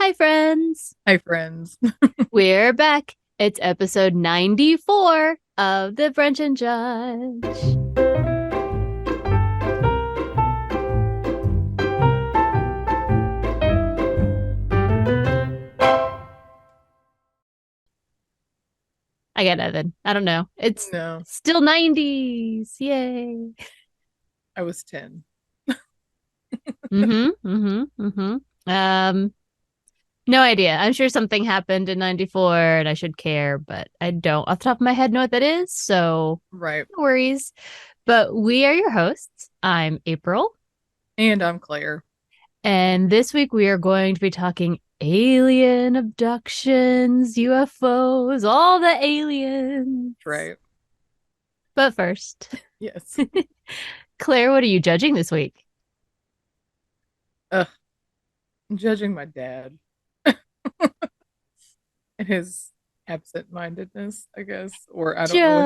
Hi, friends. Hi, friends. We're back. It's episode 94 of the Brunch and Judge. I got nothing. I don't know. It's No, still 90s. Yay. I was 10. Um, no idea. I'm sure something happened in 94 and I should care, but I don't off the top of my head know what that is. So Right. no worries. But we are your hosts. I'm April. And I'm Claire. And this week we are going to be talking alien abductions, UFOs, all the aliens. Right. But first, Yes. Claire, what are you judging this week? Ugh, I'm judging my dad and his absent-mindedness, I guess. Or I Joe.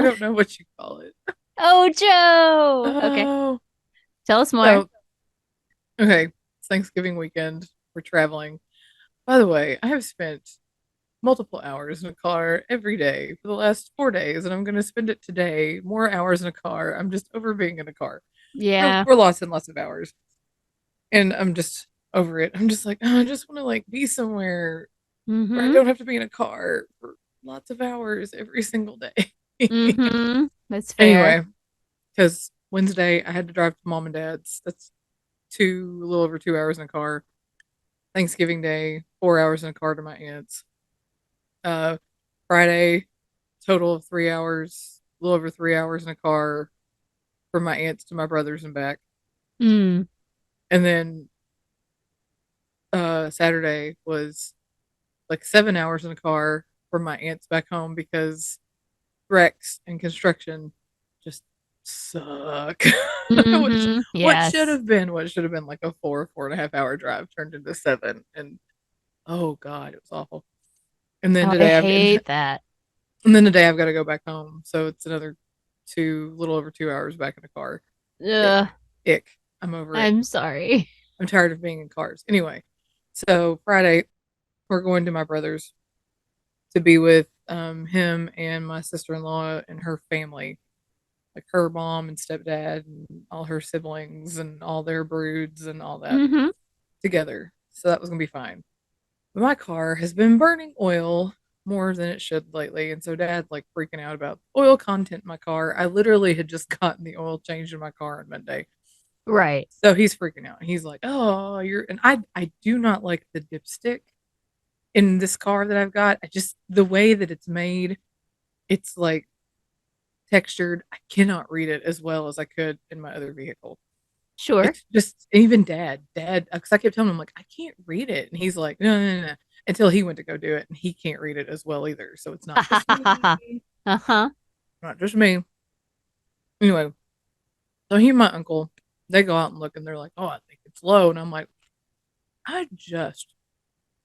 don't know what you call it. Oh, Joe. Okay. Oh, Tell us more. so, okay. It's Thanksgiving weekend. We're traveling. By the way, I have spent multiple hours in a car every day for the last 4 days, and I'm going to spend it today. More hours in a car. I'm just over being in a car Yeah. for lots and lots of hours. And I'm just over it. I'm just like, oh, I just want to like be somewhere where I Mm-hmm. don't have to be in a car for lots of hours every single day. Mm-hmm. That's fair. Anyway, because Wednesday I had to drive to mom and dad's. That's a little over 2 hours in a car. Thanksgiving Day, 4 hours in a car to my aunt's. Uh, Friday, total of 3 hours, a little over 3 hours in a car from my aunt's to my brother's and back. Mm. And then Saturday was like 7 hours in a car from my aunt's back home because Rex and construction just suck. which Mm-hmm. what should Yes. have been like a 4.5 hour drive turned into seven, and oh god, it was awful. And then Oh, I today I've hate that. and then today I've got to go back home, so it's another little over 2 hours back in the car. Ick, Ugh. ick. I'm over it. I'm sorry. I'm tired of being in cars. Anyway, so Friday we're going to my brother's to be with him and my sister-in-law and her family, like her mom and stepdad and all her siblings and all their broods and all that Mm-hmm. together. So that was gonna be fine. But my car has been burning oil more than it should lately, and so dad like freaking out about oil content in my car. I literally had just gotten the oil changed in my car on Monday. Right. So he's freaking out. He's like, "Oh, you're," and I do not like the dipstick in this car that I've got. I just the way that it's made, it's like textured. I cannot read it as well as I could in my other vehicle. Sure. It's just even dad, because I kept telling him like I can't read it, and he's like, no, no, no, no, until he went to go do it, and he can't read it as well either. So it's Ha not ha just ha ha me, ha. Uh-huh. not just me. Anyway, so he and my uncle, they go out and look, and they're like, oh, I think it's low, and I'm like, I just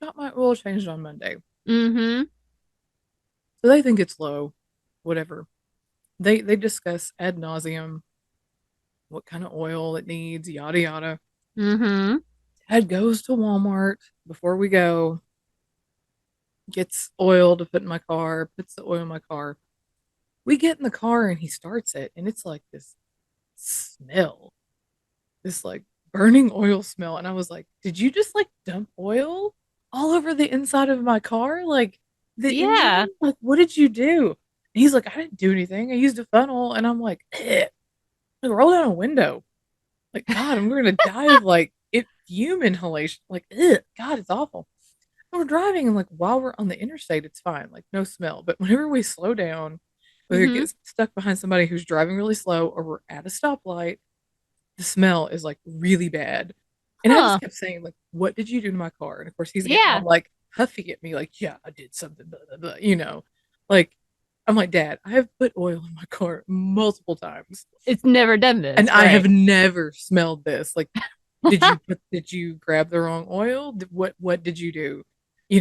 got my oil changed on Monday, Mm-hmm. so they think it's low, whatever. They discuss ad nauseum what kind of oil it needs, yada yada. Mm-hmm. Dad goes to Walmart before we go, gets oil to put in my car, puts the oil in my car. We get in the car and he starts it, and it's like this smell, this like burning oil smell. And I was like, did you just like dump oil all over the inside of my car? Like the Yeah. engine? Like, what did you do? And he's like, I didn't do anything. I used a funnel. And I'm like, like, roll down a window. Like, God, I'm going to die of like fume inhalation. Like, God, it's awful. And we're driving, and like while we're on the interstate, it's fine, like no smell. But whenever we slow down, whether it Mm-hmm. gets stuck behind somebody who's driving really slow or we're at a stoplight, the smell is like really bad. And I just Huh. kept saying, like, what did you do to my car? And of course, he's getting all Yeah. like huffy at me, like, yeah, I did something, blah, blah, blah, Like, I'm like, Dad, I have put oil in my car multiple times, It's never done and this, I have right? never smelled this. Like, did you grab the wrong oil? What did you do? He's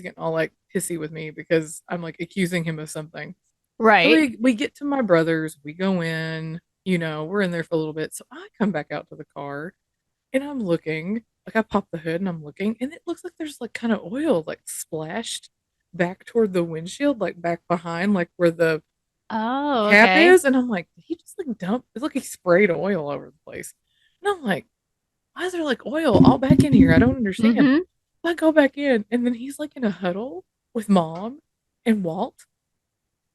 getting all like pissy with me because I'm like accusing him of something. So Right. we get to my brother's, we go in, we're in there for a little bit. So I come back out to the car, And I'm looking, like I popped the hood and I'm looking, and it looks like there's like kind of oil like splashed back toward the windshield, like back behind, like where the Oh, cap okay. is. And I'm like, did he just like dump? It's like he sprayed oil over the place. And I'm like, why is there like oil all back in here? I don't understand. Mm-hmm. I go back in, and then he's like in a huddle with mom and Walt.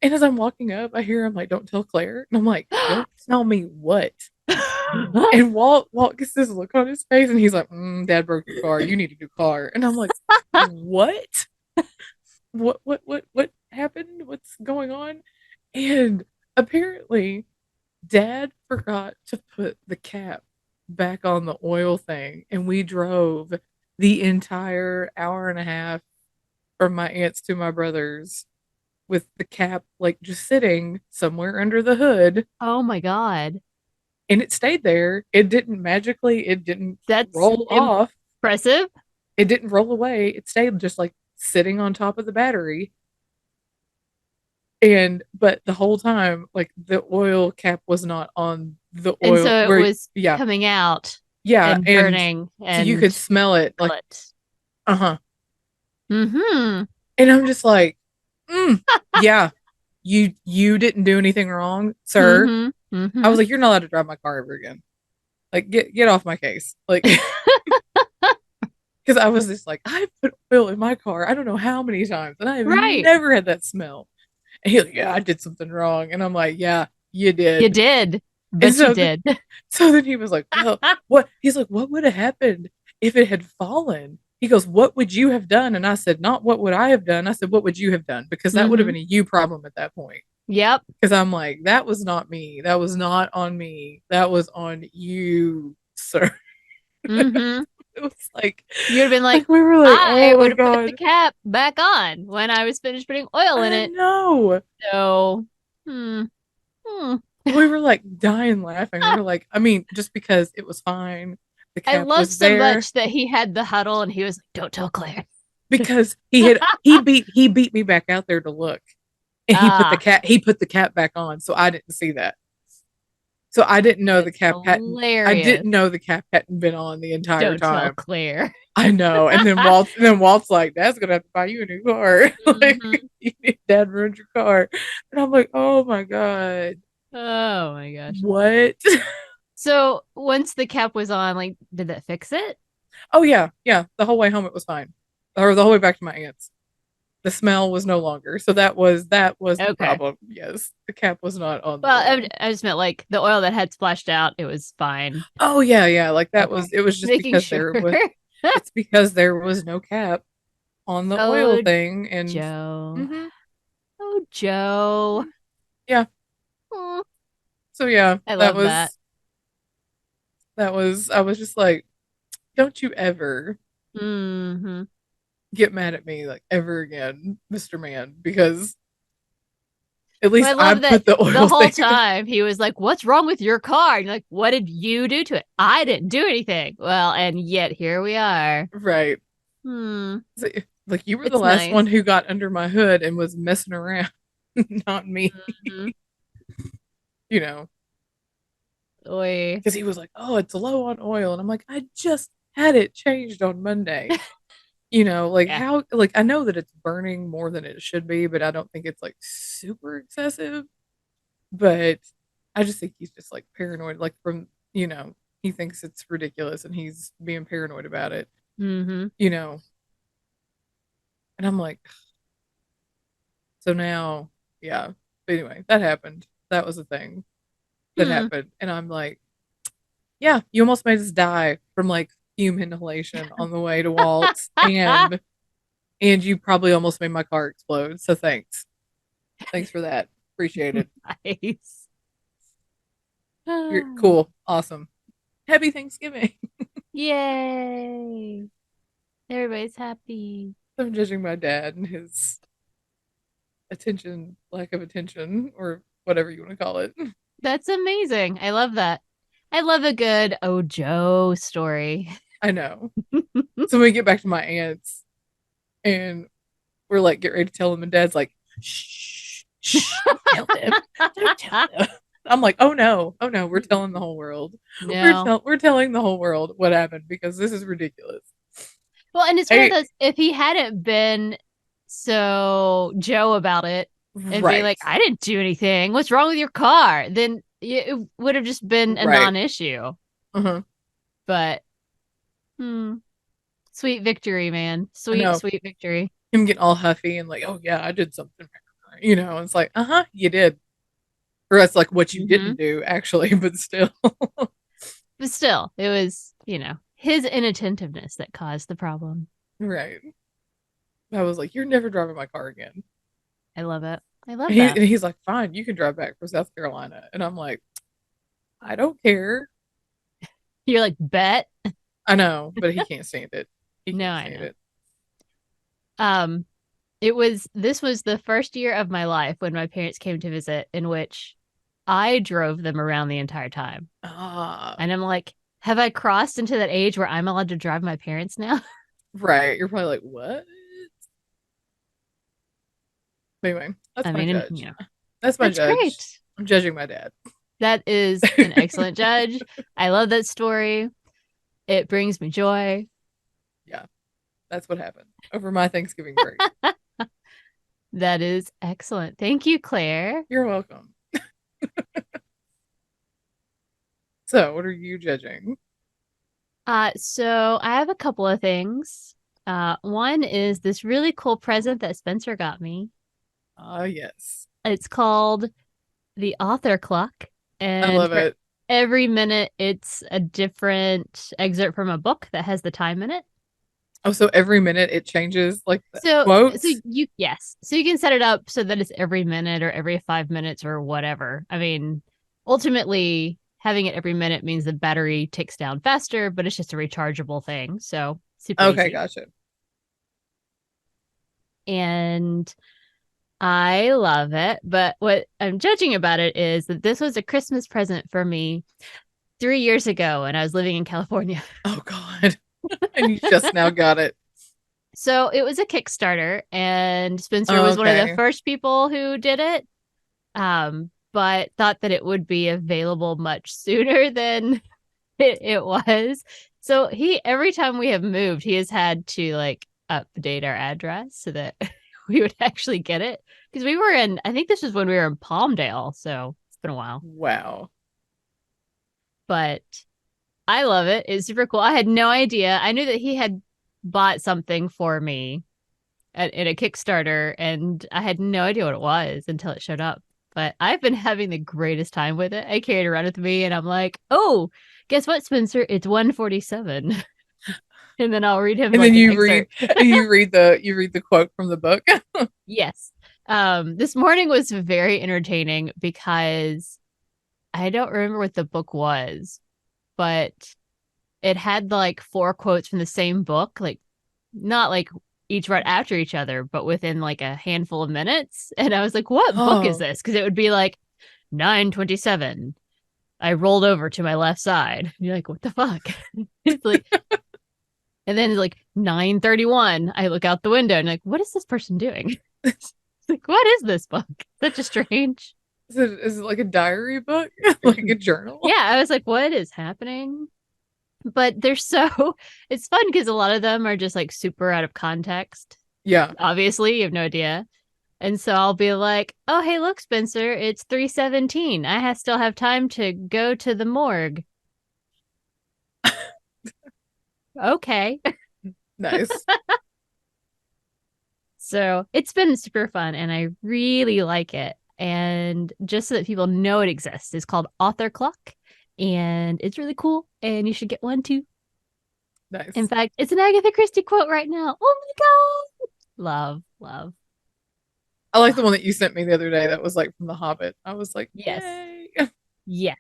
And as I'm walking up, I hear him like, "Don't tell Claire," and I'm like, "Don't tell me what?" And Walt gets this look on his face, and he's like, "Dad broke your car. You need a new car." And I'm like, "What? What happened? What's going on?" And apparently, Dad forgot to put the cap back on the oil thing, and we drove the entire hour and a half from my aunt's to my brother's with the cap like just sitting somewhere under the hood, Oh my God. and it stayed there. It didn't That's roll off. impressive. It didn't roll away. It stayed just like sitting on top of the battery. And but the whole time, like the oil cap was not on the And oil so it where, was yeah, coming out yeah. and And burning so you and could smell it like, it. uh-huh. Mm-hmm. And I'm just like, yeah, you didn't do anything wrong, sir. Mm-hmm. I Mm-hmm. was like, you're not allowed to drive my car ever again. Like, get off my case. Like, because I was just like, I put oil in my car. I don't know how many times, and I have Right. never had that smell. And he's like, yeah, I did something wrong, and I'm like, yeah, you You did. did. And Bet you so, did. so then he was like, well, what? He's like, what would have happened if it had fallen? He goes, what would you have done? And I said, not what would I have done. I said, what would you have done? Because that would have Mm-hmm. been a you problem at that point. Yep. Because I'm like, that was not me. That was not on me. That was on you, sir. Mm-hmm. It was like, You'd have been like, we were like, I oh would my have put the God, cap back on when I was finished putting oil in I it. know. So, hmm. Hmm. We were like dying laughing. We were like, I mean, just because it was fine, the I cap love was so there much that he had the huddle and he was like, don't tell Claire. because he beat me back out there to look, and Ah, he put the cap back on, so I didn't see that. So I didn't know the that's cap hadn't. I hilarious. didn't know the cap hadn't been on the entire Don't tell time. Claire. I know. And then Walt's like, Dad's gonna have to buy you a new car. Like, Hmm. Dad ruined your car. And I'm like, oh my God. Oh my gosh. What? So once the cap was on, like, did that fix it? Oh yeah, yeah. The whole way home it was fine. Or the whole way back to my aunt's. The smell was no longer. So that was the Okay. problem. Yes. The cap was not on the Well, oil. I just meant like the oil that had splashed out, it was fine. Oh yeah, yeah. Like that Okay. was it was just Making because sure. there was no cap on the oil Oh, thing. And Joe. mhm, Oh, Joe. yeah. Oh, So yeah, I love that. that was I was just like, don't you ever Hmm. get mad at me like ever again, Mr. Man, because at But I least I love that put the the oil whole thing. time he was like, "What's wrong with your car?" And you're like, "What did you do to it?" I didn't do anything. Well, and yet here we are. Right. Hmm. So, like you were the It's last one nice. who got under my hood and was messing around, not me. Hmm. You know, Oy. because he was like, "Oh, it's low on oil," and I'm like, "I just had it changed on Monday." You know, like Yeah. how like I know that it's burning more than it should be, but I don't think it's like super excessive. But I just think he's just like paranoid, like from, he thinks it's ridiculous and he's being paranoid about it, Hmm. you know. And I'm like, so now, yeah. But anyway, that happened. That was a thing that Hmm. happened. And I'm like, yeah, you almost made us die from like fume inhalation on the way to Walt's, and you probably almost made my car explode. So thanks. Thanks for that. Appreciate it. Nice. You're cool. Awesome. Happy Thanksgiving. Yay. Everybody's happy. I'm judging my dad and his attention, lack of attention, or whatever you want to call it. That's amazing. I love that. I love a good Oh Joe story. I know. So when we get back to my aunt's and we're like, get ready to tell him, and dad's like, shh, shh, don't tell them. Don't tell them. I'm like, oh no, we're telling the whole world. No. We're telling the whole world what happened because this is ridiculous. Well, and it's one of I those, if he hadn't been so Joe about it and being right, like, I didn't do anything, what's wrong with your car? Then it would have just been a right. non-issue. Uh-huh. But hmm, sweet victory, man. I Sweet, know sweet victory. him getting all huffy and like, oh yeah, I did something. You know, it's like, you did, or that's like what you Hmm. didn't do actually, but still, But still, it was, his inattentiveness that caused the problem. right. I was like, you're never driving my car again. I love it. I love that. And he's like, fine, you can drive back from South Carolina, and I'm like, I don't care. You're like, bet. I know, but he can't stand it. He No, can't I stand know. it. Um, this was the first year of my life when my parents came to visit, in which I drove them around the entire time. Ah, And I'm like, have I crossed into that age where I'm allowed to drive my parents now? right. You're probably like, what? Anyway, that's I my mean, and, judge. That's my that's judge. great. I'm judging my dad. That is an excellent judge. I love that story. It brings me joy. Yeah, that's what happened over my Thanksgiving break. That is excellent. Thank you, Claire. You're welcome. So, what are you judging? So I have a couple of things. One is this really cool present that Spencer got me. Ah, yes. It's called the author clock. I And love for it. every minute, it's a different excerpt from a book that has the time in it. Oh, so every minute it changes like the So quotes? yes. So you can set it up so that it's every minute or every 5 minutes or whatever. I mean, ultimately, having it every minute means the battery ticks down faster, but it's just a rechargeable thing. So super Okay, easy. gotcha. And I love it. But what I'm judging about it is that this was a Christmas present for me 3 years ago when I was living in California. Oh, God. And you just now got it. So it was a Kickstarter, and Spencer was one of the Okay. first people who did it. But thought that it would be available much sooner than it was. So every time we have moved, he has had to like update our address so that we would actually get it. Because I think this was when we were in Palmdale, so it's been a while. Wow. But I love it. It's super cool. I had no idea. I knew that he had bought something for me in a Kickstarter, and I had no idea what it was until it showed up. But I've been having the greatest time with it. I carry it around with me, and I'm like, oh, guess what, Spencer? It's 147. And then I'll read him And then like an excerpt. you read the quote from the book. Yes. This morning was very entertaining because I don't remember what the book was, but it had like four quotes from the same book, like not like each right after each other, but within like a handful of minutes. And I was like, what book is Oh. this? Because it would be like 9:27. I rolled over to my left side. And you're like, what the fuck? It's like, and then it's like 9:31. I look out the window and like, what is this person doing? It's like, what is this book? Such a strange. Is it like a diary book? Like a journal? Yeah, I was like, what is happening? But they're so it's fun because a lot of them are just like super out of context. Yeah. Obviously, you have no idea. And so I'll be like, "Oh, hey, look, Spencer, it's 3:17. Still have time to go to the morgue." Okay. Nice. So, it's been super fun and I really like it. And just so that people know it exists, it's called Author Clock and it's really cool and you should get one too. In Nice. fact, it's an Agatha Christie quote right now. Oh my god. Love, love. I like the one that you sent me the other day that was like from The Hobbit. I was like, Yes. yay. Yes.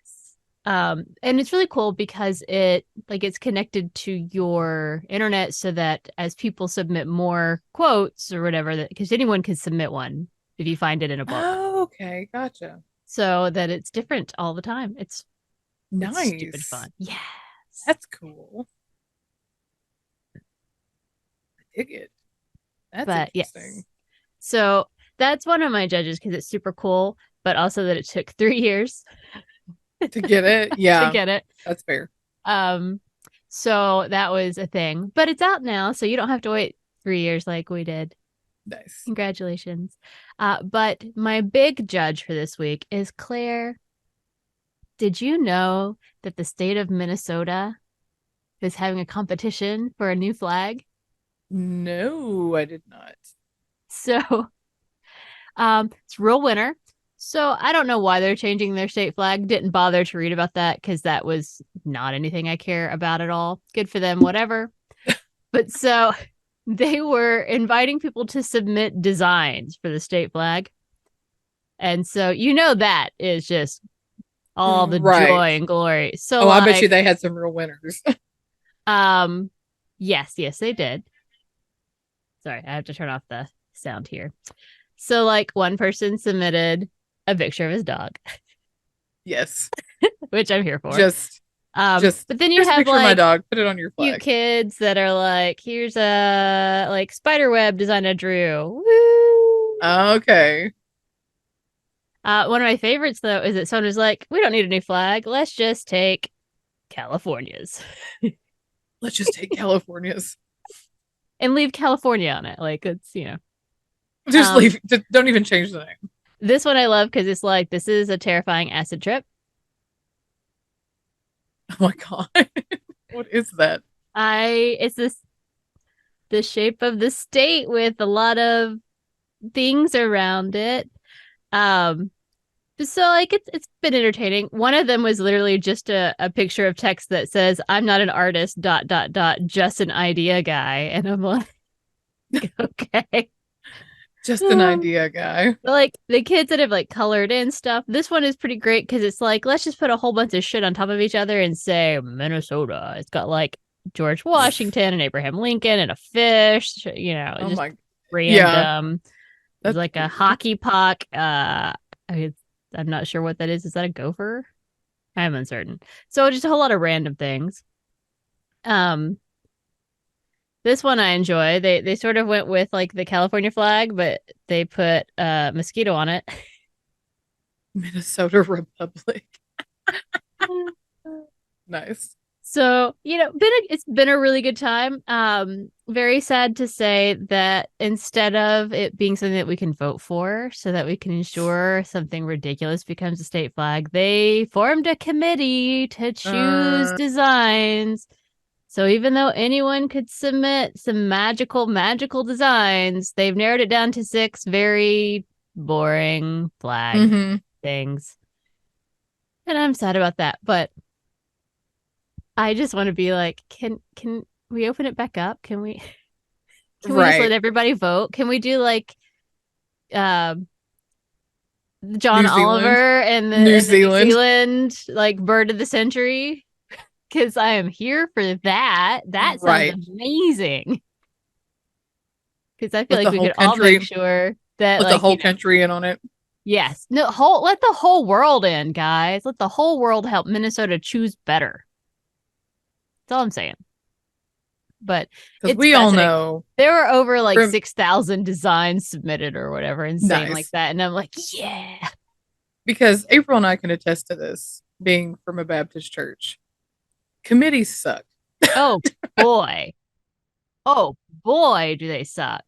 And it's really cool because it's connected to your internet so that as people submit more quotes or whatever, that because anyone can submit one if you find it in a book. Oh, okay, gotcha. So that it's different all the time. It's stupid Nice. fun. Yes. That's cool. I dig it. That's But interesting. yes. So that's one of my judges because it's super cool. but also that it took 3 years To get it. to Yeah, get it. that's fair. Um, so that was a thing, but it's out now, so you don't have to wait 3 years like we did. Nice. Congratulations. But my big judge for this week is Claire. Did you know that the state of Minnesota is having a competition for a new flag? No, I did not. So, it's real winter. So I don't know why they're changing their state flag. Didn't bother to read about that because that was not anything I care about at all. Good for them, whatever. But so they were inviting people to submit designs for the state flag. And so that is just all the Right. joy and glory. So Oh, I bet you like they had some real winners. um yes, they did. Sorry, I have to turn off the sound here. So like one person submitted a picture of his dog, Yes. which I'm here for. Just, just But then you here's a have picture of my like dog. Put it on your cute flag. kids that are like, here's a like spider web design I drew. Woo! Okay. One of my favorites though is that someone was like, we don't need a new flag. Let's just take California's Let's just take California's. and leave California on it. Like it's. Just Um, leave. Just don't even change the name. this one I love because it's like this is a terrifying acid trip. Oh my God. What is that? It's this the shape of the state with a lot of things around it. Um, so like it's been entertaining. One of them was literally just a picture of text that says, "I'm not an artist, dot dot dot, just an idea guy," and I'm like, okay. Just an idea, guy. But like the kids that have like colored in stuff, this one is pretty great because it's like let's just put a whole bunch of shit on top of each other and say Minnesota. It's got like George Washington and Abraham Lincoln and a fish, Oh just my. Yeah. random. There's That's like a weird. hockey puck. I mean, I'm not sure what that is. Is that a gopher? I'm uncertain. So just a whole lot of random things. Um, this one I enjoy. They sort of went with like the California flag, but they put a mosquito on it. Minnesota Republic. Nice. So, it's been a really good time. Very sad to say that instead of it being something that we can vote for so that we can ensure something ridiculous becomes a state flag, they formed a committee to choose Uh, designs. So even though anyone could submit some magical designs, they've narrowed it down to 6 very boring flag mm-hmm. things. And I'm sad about that, but I just want to be like, can we open it back up? Can we just let Right. everybody vote? Can we do like uh John New Zealand. Oliver and the New New Zealand. Zealand like bird of the century? Because I am here for that. That sounds Right. amazing. Because I feel Let like the we whole could all make country sure that let the like, whole country in on it. yes, no whole let the whole world in, guys. Let the whole world help Minnesota choose better. That's all I'm saying. But Because it's we all fascinating. know There were over like 6,000 designs submitted or whatever, insane like nice. that. And I'm like, yeah. Because April and I can attest to this, being from a Baptist church. Committees suck. Oh boy. Oh boy, do they suck.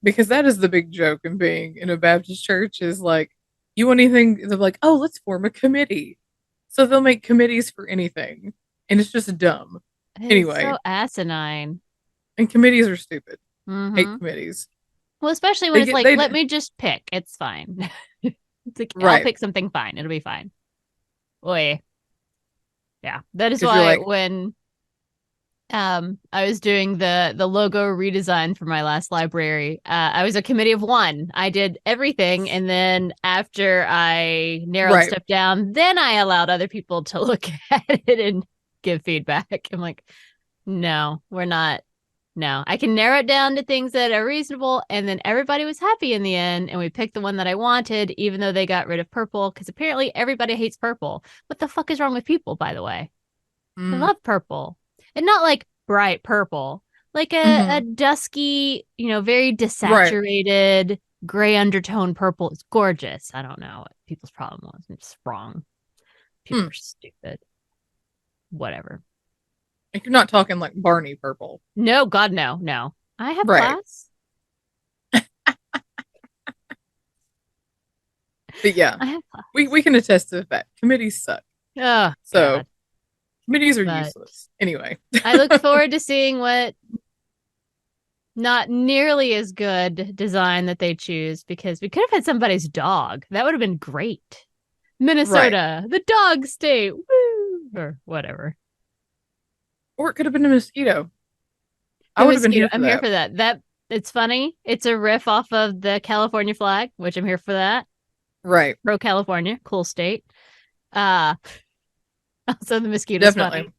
Because that is the big joke in being in a Baptist church is like, you want anything? They're like, oh, let's form a committee. So they'll make committees for anything. And it's just dumb. It's so Anyway, asinine. and committees are stupid. Hate Mm-hmm. committees. Well, especially when They it's get like, they let me just pick. It's fine. It's like I'll right. pick something fine. It'll be fine. Boy. Yeah. That is Because you're why like, when I was doing the logo redesign for my last library, I was a committee of one. I did everything, and then after I narrowed right. stuff down, then I allowed other people to look at it and give feedback. I'm like, no, we're not. No, I can narrow it down to things that are reasonable, and then everybody was happy in the end, and we picked the one that I wanted, even though they got rid of purple, because apparently everybody hates purple. What the fuck is wrong with people, by the way? I Mm, love purple. And not like bright purple, like a hmm dusky, very right. desaturated, gray undertone purple. It's gorgeous. I don't know what people's problem was. It's wrong. People Hmm. are stupid. Whatever. Like you're not talking like Barney purple. No, God, no, no. I have Right. class. But yeah, I have class. we can attest to the fact committees suck. Oh, So God. committees are But useless. Anyway. I look forward to seeing what not nearly as good design that they choose because we could have had somebody's dog. That would have been great. Right. Minnesota, the dog state. Woo! Or whatever. Or it could have been a mosquito. I The would have been mosquito. here for I'm here that. for that. That it's funny. It's a riff off of the California flag, which I'm here for that. Right. Pro California, cool state. Uh also the mosquito's Definitely. funny.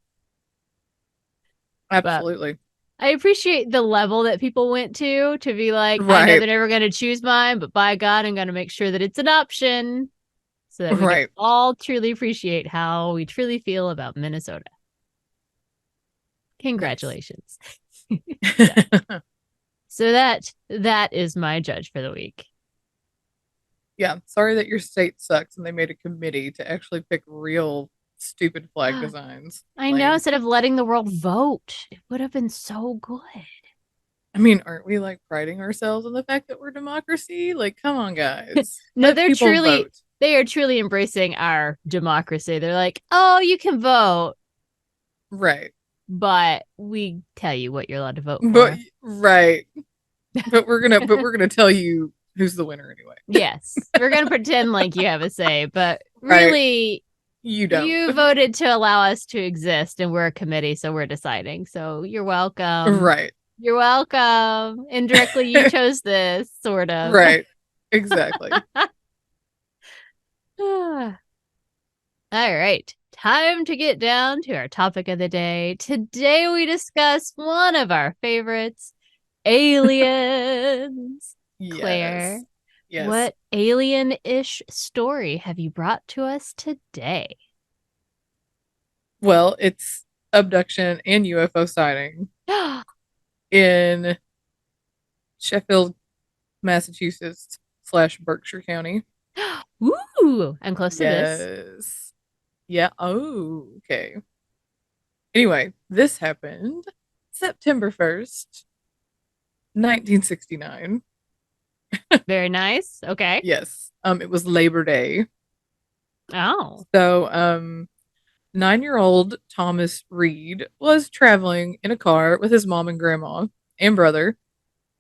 But Absolutely. I appreciate the level that people went to be like, I know Right. they're never going to choose mine, but by God, I'm going to make sure that it's an option so that we can Right. all truly appreciate how we truly feel about Minnesota. Nice. Congratulations. so, so that is my judge for the week. Yeah. Sorry that your state sucks and they made a committee to actually pick real stupid flag designs. I know, Lame. instead of letting the world vote, it would have been so good. I mean, aren't we like priding ourselves on the fact that we're democracy? Like, come on, guys. No, Let people vote. they are truly embracing our democracy. They're like, oh, you can vote, Right. but we tell you what you're allowed to vote But for. right. But we're gonna tell you who's the winner anyway. Yes, we're gonna pretend like you have a say, but Right. really, You don't. you voted to allow us to exist, and we're a committee, so we're deciding. So you're welcome. Right. You're welcome. Indirectly, you chose this, sort of. Right. Exactly. All right. Time to get down to our topic of the day. Today, we discuss one of our favorites, aliens. Claire, Yes. Yes. what alien-ish story have you brought to us today? Well, it's abduction and UFO sighting in Sheffield, Massachusetts / Berkshire County. Ooh, I'm close to this. Yes. Yeah. Oh, okay. Anyway, this happened September 1st, 1969. Very nice. Okay. Yes. It was Labor Day. Oh, So, 9-year-old Thomas Reed was traveling in a car with his mom and grandma and brother.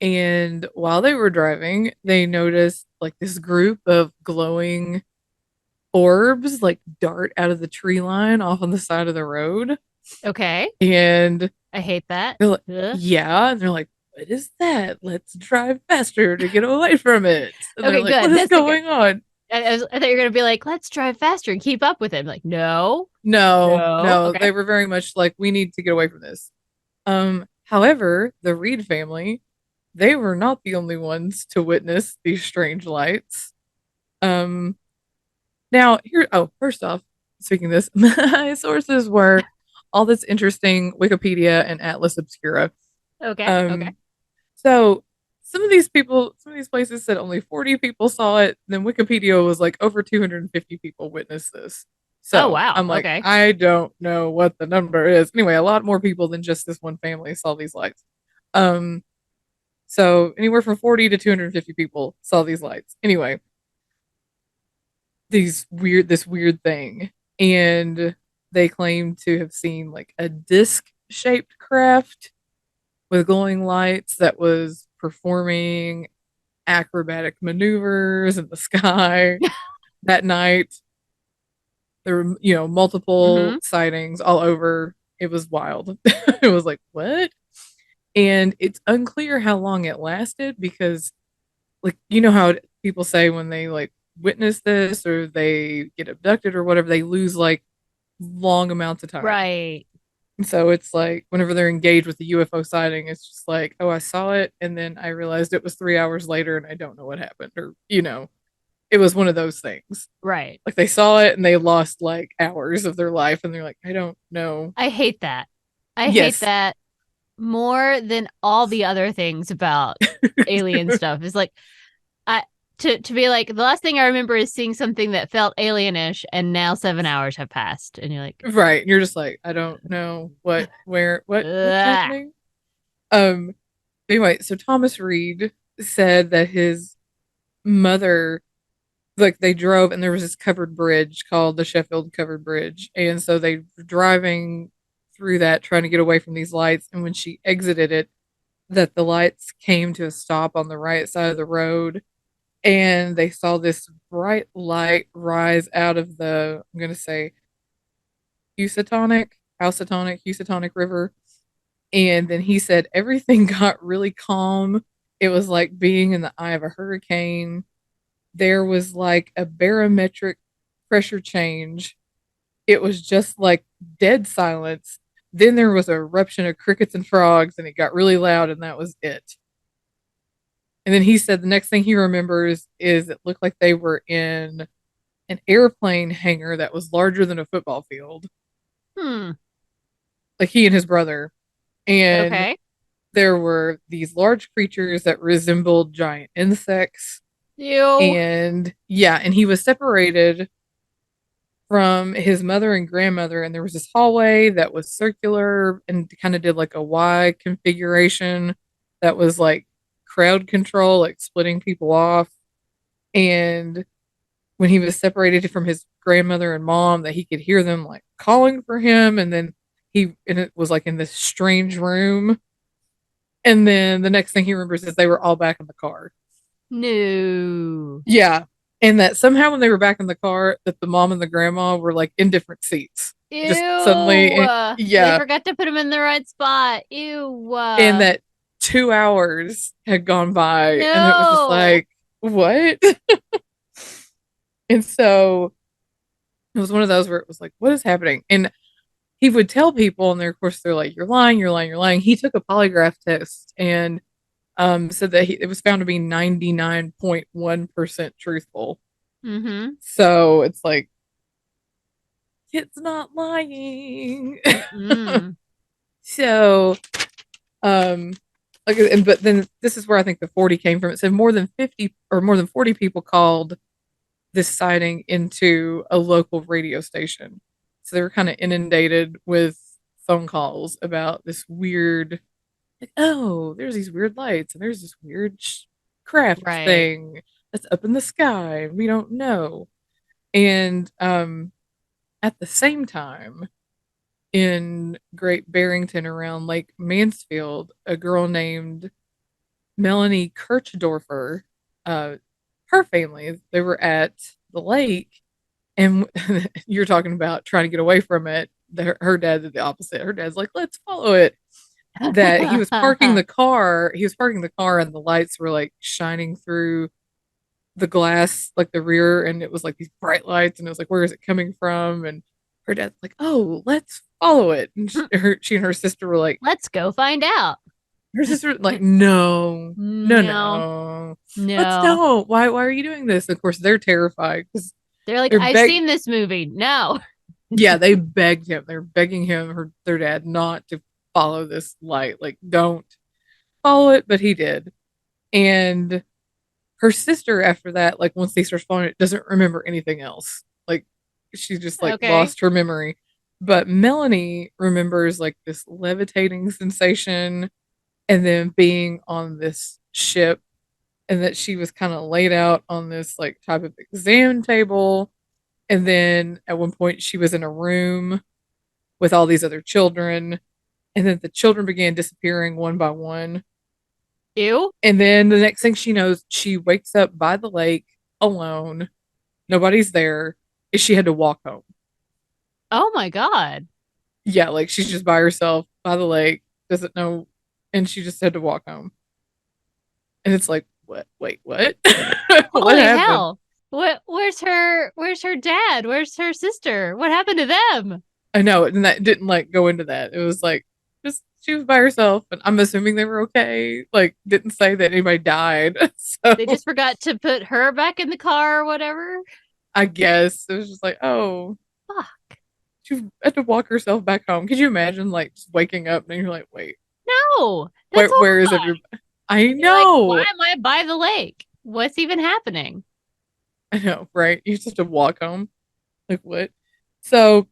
And while they were driving, they noticed like this group of glowing orbs like dart out of the tree line off on the side of the road. okay. And I hate that. they're like, Ugh. yeah. And they're like, what is that? Let's drive faster to get away from it. And they're Okay, like, what good. is That's a good. going on? I thought you were gonna be like, let's drive faster and keep up with it. I'm like, no, No, no. no, Okay. they were very much like, we need to get away from this. However, the Reed family, they were not the only ones to witness these strange lights. Um, Now here, oh, first off, speaking of this, my sources were all this interesting Wikipedia and Atlas Obscura. Okay. Okay. Um, so some of these places said only 40 people saw it. Then Wikipedia was like over 250 people witnessed this. Oh So wow. I'm like, Okay. I don't know what the number is. Anyway, a lot more people than just this one family saw these lights. Um, so anywhere from 40 to 250 people saw these lights. Anyway, this weird thing. And they claim to have seen like a disc shaped craft with glowing lights that was performing acrobatic maneuvers in the sky that night. There were, multiple Mm-hmm. sightings all over. It was wild. It was like, what? And it's unclear how long it lasted because, like, you know how people say when they like witness this or they get abducted or whatever, they lose like long amounts of time. Right. And so it's like whenever they're engaged with the UFO sighting, it's just like, oh, I saw it. And then I realized it was 3 hours later and I don't know what happened. Or, it was one of those things. Right. Like they saw it and they lost like hours of their life and they're like, I don't know. I hate that. I hate Yes. that more than all the other things about alien stuff. It's like I to be like, the last thing I remember is seeing something that felt alienish, and now 7 hours have passed, and you're like, Right. And you're just like, I don't know what's ugh. happening. Um, anyway, so Thomas Reed said that his mother, like they drove and there was this covered bridge called the Sheffield Covered Bridge. And so they were driving through that trying to get away from these lights. And when she exited it, that the lights came to a stop on the right side of the road. And they saw this bright light rise out of the, I'm going to say, Housatonic River. And then he said everything got really calm. It was like being in the eye of a hurricane. There was like a barometric pressure change. It was just like dead silence. Then there was an eruption of crickets and frogs, and it got really loud, and that was it. And then he said the next thing he remembers is it looked like they were in an airplane hangar that was larger than a football field, Hmm. like he and his brother. And Okay. there were these large creatures that resembled giant insects. You. And yeah, and he was separated from his mother and grandmother, and there was this hallway that was circular and kind of did like a Y configuration that was like crowd control, like splitting people off. And when he was separated from his grandmother and mom, that he could hear them like calling for him, and then and it was like in this strange room. And then the next thing he remembers is they were all back in the car. No. Yeah. And that somehow when they were back in the car, that the mom and the grandma were like in different seats. Just Ew. suddenly, They yeah. forgot to put him in the right spot. Ew. And that 2 hours had gone by, and it was just No. like, what? And so it was one of those where it was like, what is happening? And he would tell people, and they're, of course, they're like, you're lying, you're lying, you're lying. He took a polygraph test and said that it was found to be 99.1% truthful. Mm-hmm. So it's like, it's not lying. Mm-mm. So, um, like, and but then this is where I think the 40 came from. It said more than 50 or more than 40 people called this sighting into a local radio station. So they were kind of inundated with phone calls about this weird, like, oh, there's these weird lights and there's this weird craft Right. thing that's up in the sky and we don't know. And at the same time, in Great Barrington around Lake Mansfield, a girl named Melanie Kirchdorfer, uh, her family, they were at the lake, and you're talking about trying to get away from it. Her dad did the opposite. Her dad's like, let's follow it. That he was parking the car, and the lights were like shining through the glass, like the rear, and it was like these bright lights, and it was like, where is it coming from? And her dad's like, oh, let's follow it. And she and her sister were like, Let's go find out. her sister like, no, no, No. no, let's No. don't. Why are you doing this? Of course, they're terrified because They're like, they're I've beg seen this movie. No. yeah, they begged him. They're begging their dad not to follow this light. Like, don't follow it, but he did. And her sister, after that, like once they start following it, doesn't remember anything else. Like she just like Okay. lost her memory. But Melanie remembers like this levitating sensation and then being on this ship, and that she was kind of laid out on this like type of exam table. And then at one point she was in a room with all these other children. And then the children began disappearing one by one. Ew. And then the next thing she knows, she wakes up by the lake alone. Nobody's there. And she had to walk home. Oh my God. Yeah, like she's just by herself by the lake, doesn't know, and she just had to walk home. And it's like, what? Wait, what? What Holy happened? hell. Where's her dad? Where's her sister? What happened to them? I know, and that didn't like go into that. It was like just she was by herself, and I'm assuming they were okay. Like, didn't say that anybody died. They So just forgot to put her back in the car or whatever. I guess it was just like, oh, Fuck. she had to walk herself back home. Could you imagine like just waking up and you're like, wait, No, that's where is horrifying. everybody? I You're like, why know. am I by the lake? What's even happening? I know, right? You just have to walk home. Like what? So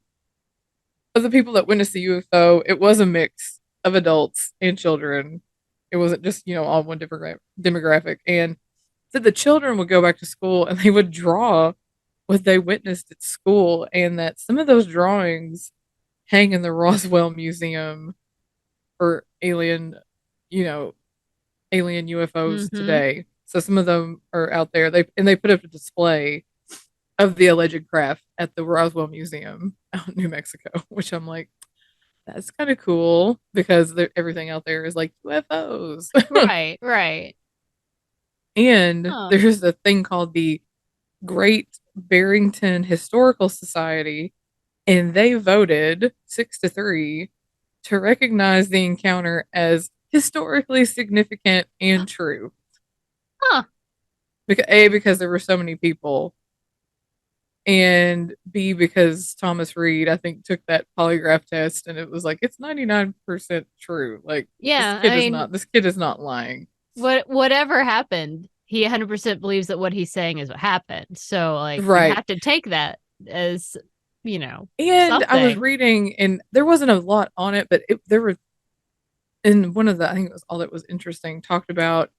of the people that witnessed the UFO, it was a mix of adults and children. It wasn't just, all one different demographic. And said the children would go back to school and they would draw what they witnessed at school, and that some of those drawings hang in the Roswell Museum for you know, alien UFOs Mm-hmm. today. So some of them are out there. They put up a display of the alleged craft at the Roswell Museum out in New Mexico, which I'm like, that's kind of cool because everything out there is like UFOs. Right, right. And Huh. there's a thing called the Great Barrington Historical Society, and they voted 6-3 to recognize the encounter as historically significant and true. Huh. Because there were so many people, and B, because Thomas Reed, I think, took that polygraph test and it was like, it's 99% true. Like, Yeah, I mean, this kid is not lying. whatever happened, he 100% believes that what he's saying is what happened. So like you Right. have to take that as, you know, And I was something. reading, and there wasn't a lot on it, but there were, in one of the, I think it was All That Was Interesting, talked about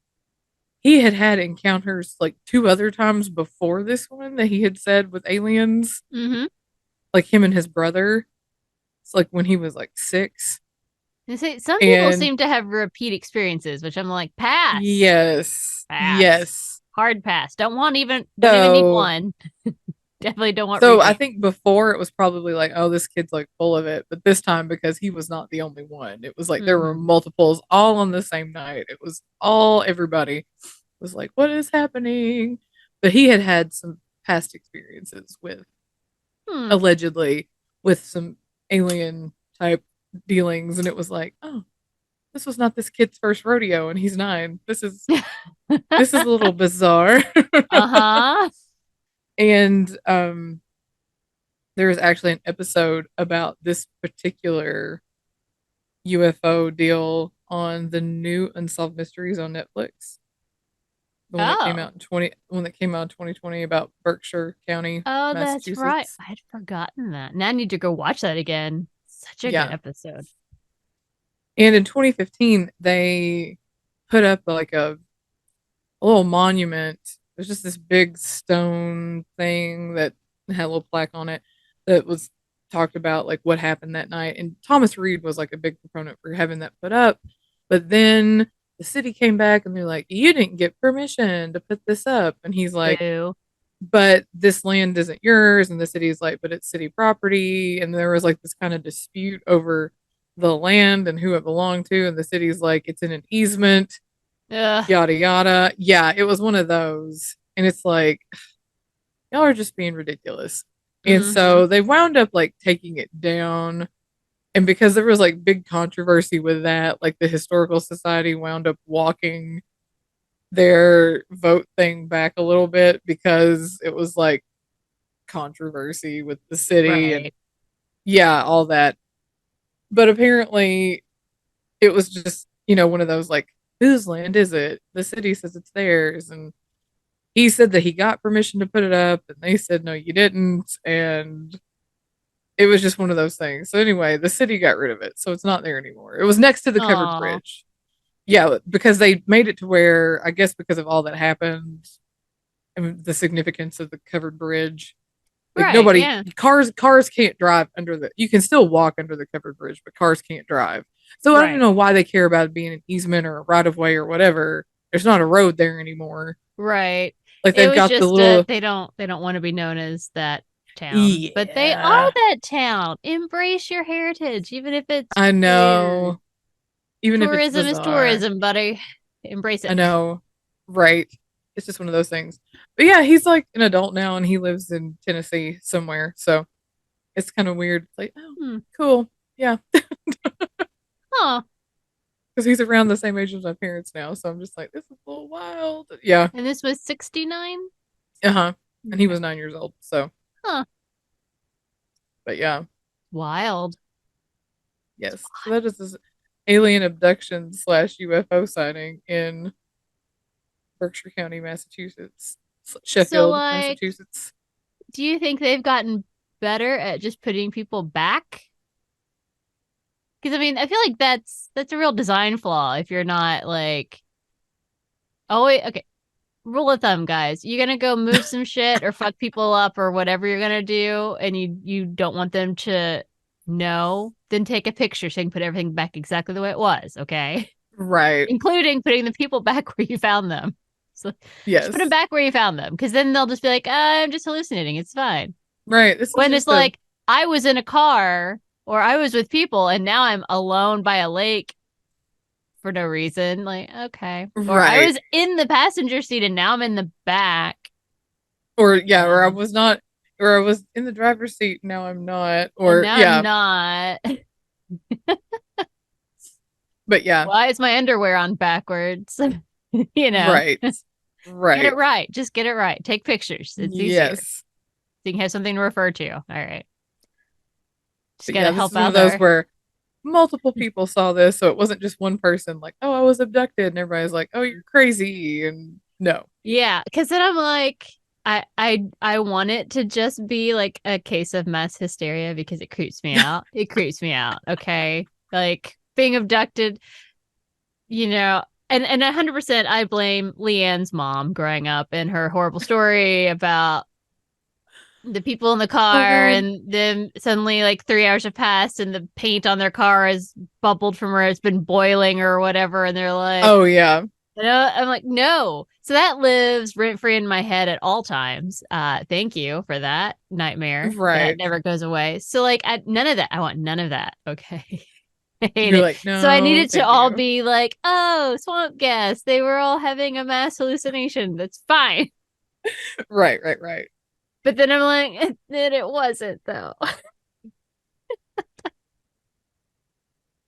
he had had encounters like two other times before this one that he had said with aliens, Mm-hmm. like him and his brother. It's like when he was like 6. And say some people And seem to have repeat experiences, which I'm like, pass, yes, pass, yes. hard pass. Don't even need So one. Definitely don't want So I repeat. think before it was probably like, oh, this kid's like full of it. But this time, because he was not the only one, it was like there were Mm-hmm. multiples all on the same night. It was all everybody was like, what is happening? But he had had some past experiences with Hmm. allegedly with some alien type dealings. And it was like, oh, this was not this kid's first rodeo and he's 9. This is a little bizarre. Uh-huh. And there was actually an episode about this particular UFO deal on the new Unsolved Mysteries on Netflix. The one that came Oh. out in 2020 about Berkshire County, Oh, that's right. Massachusetts. I'd forgotten that. Now I need to go watch that again. Such a good Yeah. episode. And in 2015, they put up like a little monument. There's just this big stone thing that had a little plaque on it that was talked about like what happened that night. And Thomas Reed was like a big proponent for having that put up. But then the city came back and they're like, you didn't get permission to put this up. And he's like, Boo. but this land isn't yours. And the city's like, but it's city property. And there was like this kind of dispute over the land and who it belonged to. And the city's like, it's in an easement, Ugh. yada yada. Yeah, it was one of those. And it's like, y'all are just being ridiculous. And Mm-hmm. so they wound up like taking it down. And because there was like big controversy with that, like the historical society wound up walking their vote thing back a little bit because it was like controversy with the city and Right. yeah, all that. But apparently it was just, one of those like, whose land is it? The city says it's theirs. And he said that he got permission to put it up, and they said, no, you didn't. And it was just one of those things. So, anyway, the city got rid of it. So, it's not there anymore. It was next to the covered Oh. bridge. Yeah, because they made it to where, I guess, because of all that happened and the significance of the covered bridge, like Right. Yeah. cars can't drive you can still walk under the covered bridge, but cars can't drive. So, I don't Right. know why they care about it being an easement or a right of way or whatever. There's not a road there anymore. Right. Like It they've was got the just little, they don't want to be known as that town, but they are yeah, that town. Embrace your heritage, even if it's I weird. know. Even if it's Tourism is bizarre. tourism, buddy. Embrace I it. know. Right. It's just one of those things. But yeah, he's like an adult now and he lives in Tennessee somewhere. So it's kind of weird. It's like, oh, Hmm. cool. Yeah. Huh. Because he's around the same age as my parents now. So I'm just like, this is a little wild. Yeah. And this was 69? Uh huh. And he Okay. was 9 years old. So, Huh. but yeah. Wild. Yes. So that is this alien abduction slash UFO sighting in Berkshire County, Massachusetts, So, Sheffield, like, Massachusetts. do you think they've gotten better at just putting people back? Because I mean, I feel like that's a real design flaw if you're not like, oh wait, okay. Rule of thumb, guys. You're gonna go move some shit or fuck people up or whatever you're gonna do, and you don't want them to know, then take a picture so you can put everything back exactly the way it was, okay? Right. Including putting the people back where you found them. So just put them Yes. back where you found them, because then they'll just be like, I'm just hallucinating. It's fine. Right. This is When it's just a like I was in a car or I was with people and now I'm alone by a lake for no reason. Like, okay. Or I right. was in the passenger seat and now I'm in the back. Or yeah, or I Um, was not, or I was in the driver's seat. Now I'm not. and Or now I'm yeah, not. but yeah. Why is my underwear on backwards? you know, Right. get it Right. right. Just get it right. Take pictures. It's easier. Yes. So you can have something to refer to. All right. Just But got to yeah, this help is one of out those there. where multiple people saw this, so it wasn't just one person like, "Oh, I was abducted," and everybody's like, "Oh, you're crazy," and no. Yeah, because then I'm like, I want it to just be like a case of mass hysteria because it creeps me out. It creeps me out. Okay, like being abducted, you know, and 100% I blame Leanne's mom growing up and her horrible story about the people in the Oh car God. and then suddenly like 3 hours have passed and the paint on their car has bubbled from where it's been boiling or whatever, and they're like, Oh yeah. I'm like, no. So that lives rent free in my head at all times. Thank you for that nightmare. That Right. never goes away. So like, none of that. I want none of that. Okay. I hate You're it. like, So I no, needed to thank all you. be like, oh, swamp gas. They were all having a mass hallucination. That's fine. Right, right, right. But then I'm like, then it wasn't though.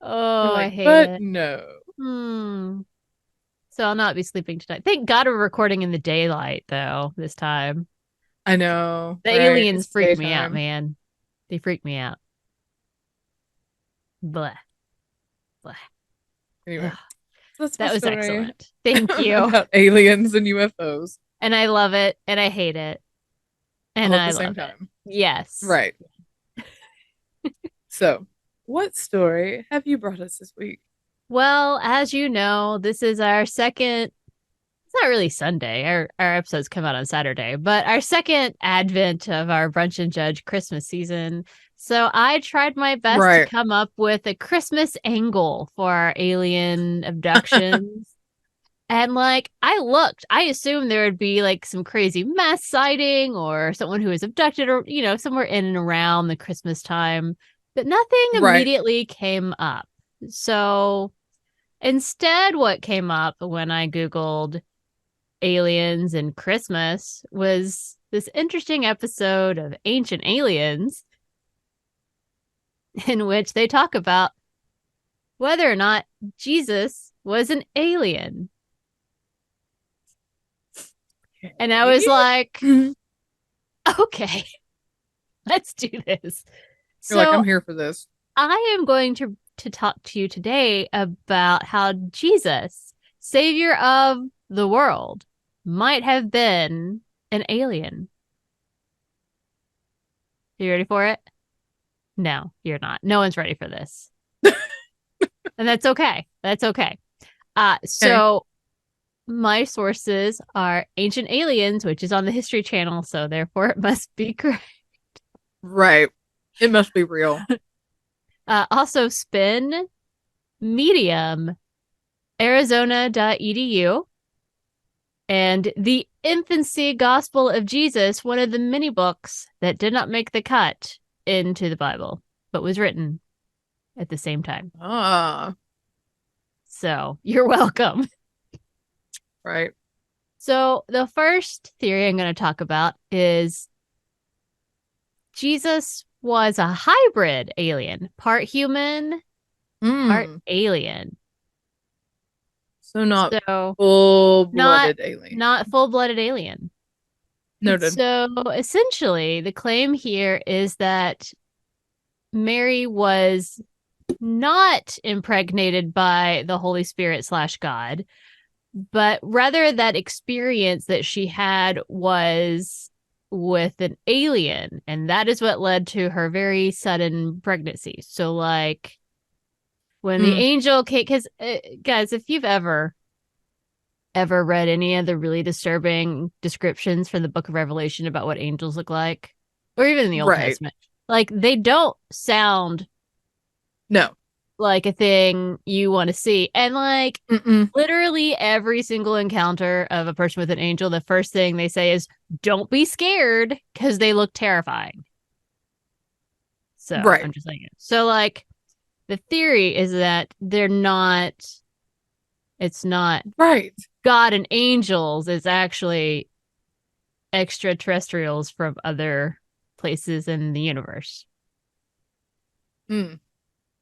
You're Oh, I like, hate but it. no. Hmm. So I'll not be sleeping tonight. Thank God we're recording in the daylight though this time. I know, The right? aliens It's freak me out, daytime. man. They freak me out. Blah, blah. Anyway, Ugh, so that's my that was story excellent. Thank you. about aliens and UFOs And I love it and I hate it. And all at I the same love it. time. Yes. Right. So, what story have you brought us this week? Well, as you know, this is our second, it's not really Sunday. Our episodes come out on Saturday, but our second advent of our Brunch and Judge Christmas season. So I tried my best to Right. come up with a Christmas angle for our alien abductions. And like I assumed there would be like some crazy mass sighting or someone who was abducted or, somewhere in and around the Christmas time, but nothing Right. immediately came up. So instead, what came up when I Googled aliens and Christmas was this interesting episode of Ancient Aliens in which they talk about whether or not Jesus was an alien. And I was Okay. like, You're okay, let's do this. like, So I'm here for this. I am going to talk to you today about how Jesus, savior of the world, might have been an alien. You ready for it? No, you're not. No one's ready for this. And that's okay. That's okay. Okay. So my sources are Ancient Aliens, which is on the History Channel, so therefore it must be correct. Right. It must be real. Also Spin, Medium, Arizona.edu, and The Infancy Gospel of Jesus, one of the many books that did not make the cut into the Bible, but was written at the same time. Ah, So you're welcome. right. So the first theory I'm going to talk about is Jesus was a hybrid alien, part human, part Hmm. alien. So not So not full-blooded alien. not full-blooded alien. Noted. So essentially, the claim here is that Mary was not impregnated by the Holy Spirit slash God, But rather, that experience that she had was with an alien, and that is what led to her very sudden pregnancy. So, like, when the Mm, angel came, because guys, if you've ever read any of the really disturbing descriptions from the Book of Revelation about what angels look like, or even in the Old right. Testament, like they don't sound No. like a thing you want to see. And like Mm-mm. literally every single encounter of a person with an angel, the first thing they say is, don't be scared because they look terrifying. So Right. I'm just saying it. So, like, the theory is that it's not Right. God and angels, it's actually extraterrestrials from other places in the universe. Mm.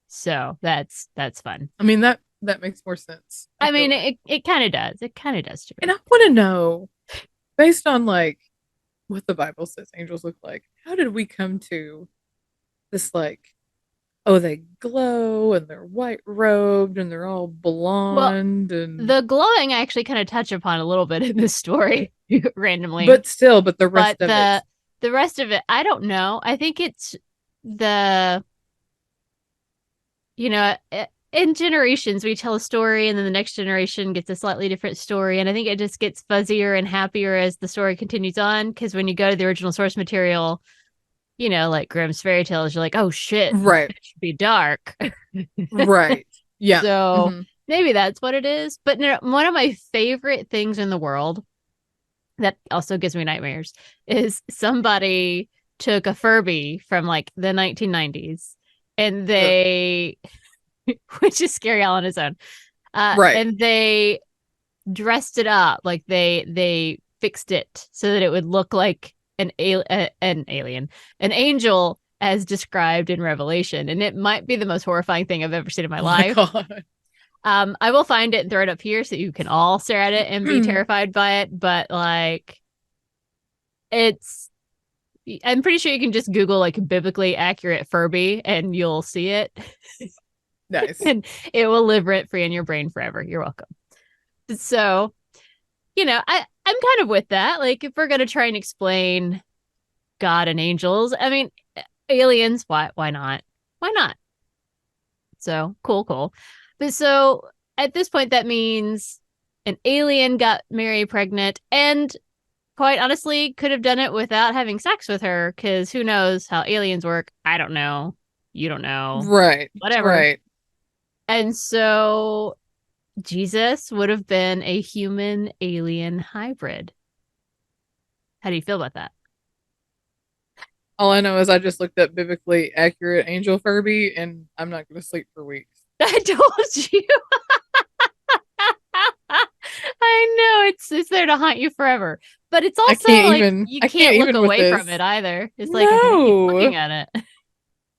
So that's fun. I mean that makes more sense, I I feel mean, like. it kind of does. It kind of does to And me. I want to know, based on like what the Bible says angels look like, how did we come to this like, oh, they glow and they're white robed and they're all Well, blonde and the glowing I actually kind of touch upon a little bit in this story randomly, but still, but the but rest of it. the rest of it, I don't know. I think it's the you know in generations we tell a story and then the next generation gets a slightly different story, and I think it just gets fuzzier and happier as the story continues on, because when you go to the original source material, like Grimm's fairy tales, you're like, oh shit, Right. it should be dark. Right. Yeah. So Hmm. maybe that's what it is. But no, one of my favorite things in the world that also gives me nightmares is somebody took a Furby from like the 1990s and Ugh. they, which is scary all on its own, Right. and they dressed it up, like they fixed it so that it would look like an alien, an angel as described in Revelation, and it might be the most horrifying thing I've ever seen in my Oh my life. God. I will find it and throw it up here so you can all stare at it and be terrified by it. But like, it's, I'm pretty sure you can just Google like biblically accurate Furby and you'll see it, Nice. and it will live rent free in your brain forever. You're welcome. So, I'm kind of with that. Like, if we're gonna try and explain God and angels, I mean, aliens, why not? Why not? So cool, cool. But so at this point, that means an alien got Mary pregnant, and quite honestly, could have done it without having sex with her, because who knows how aliens work? I don't know. You don't know. Right. Whatever. Right. And so Jesus would have been a human alien hybrid. How do you feel about that? All I know is I just looked up biblically accurate angel Furby and I'm not going to sleep for weeks. I told you. I know it's there to haunt you forever. But it's also like you I can't can't look even with away from it this. either. It's like I gotta keep No. looking at it.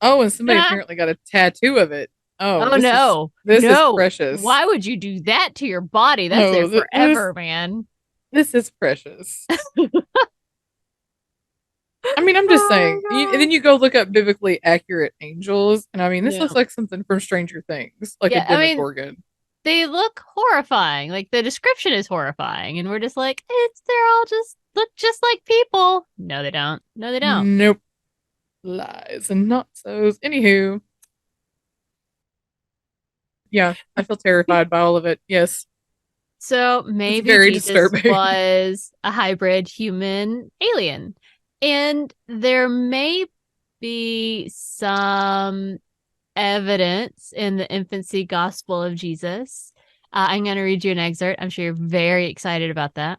Oh, and somebody apparently got a tattoo of it. Oh, Oh no. this is No. precious. Why would you do that to your body? That's there Oh, forever, man. this is precious. I mean, I'm just saying. And then you go look up biblically accurate angels, and I mean, this Yeah. looks like something from Stranger Things, like a Yeah, I mean, Demogorgon. they look horrifying. Like the description is horrifying, and we're just like, they're all just look just like people. No, they don't. No, they don't. Nope, lies and not so's. Anywho, yeah, I feel terrified by all of it. Yes, So it's maybe very Jesus disturbing. was a hybrid human alien. And there may be some evidence in the infancy gospel of Jesus. I'm going to read you an excerpt. I'm sure you're very excited about that.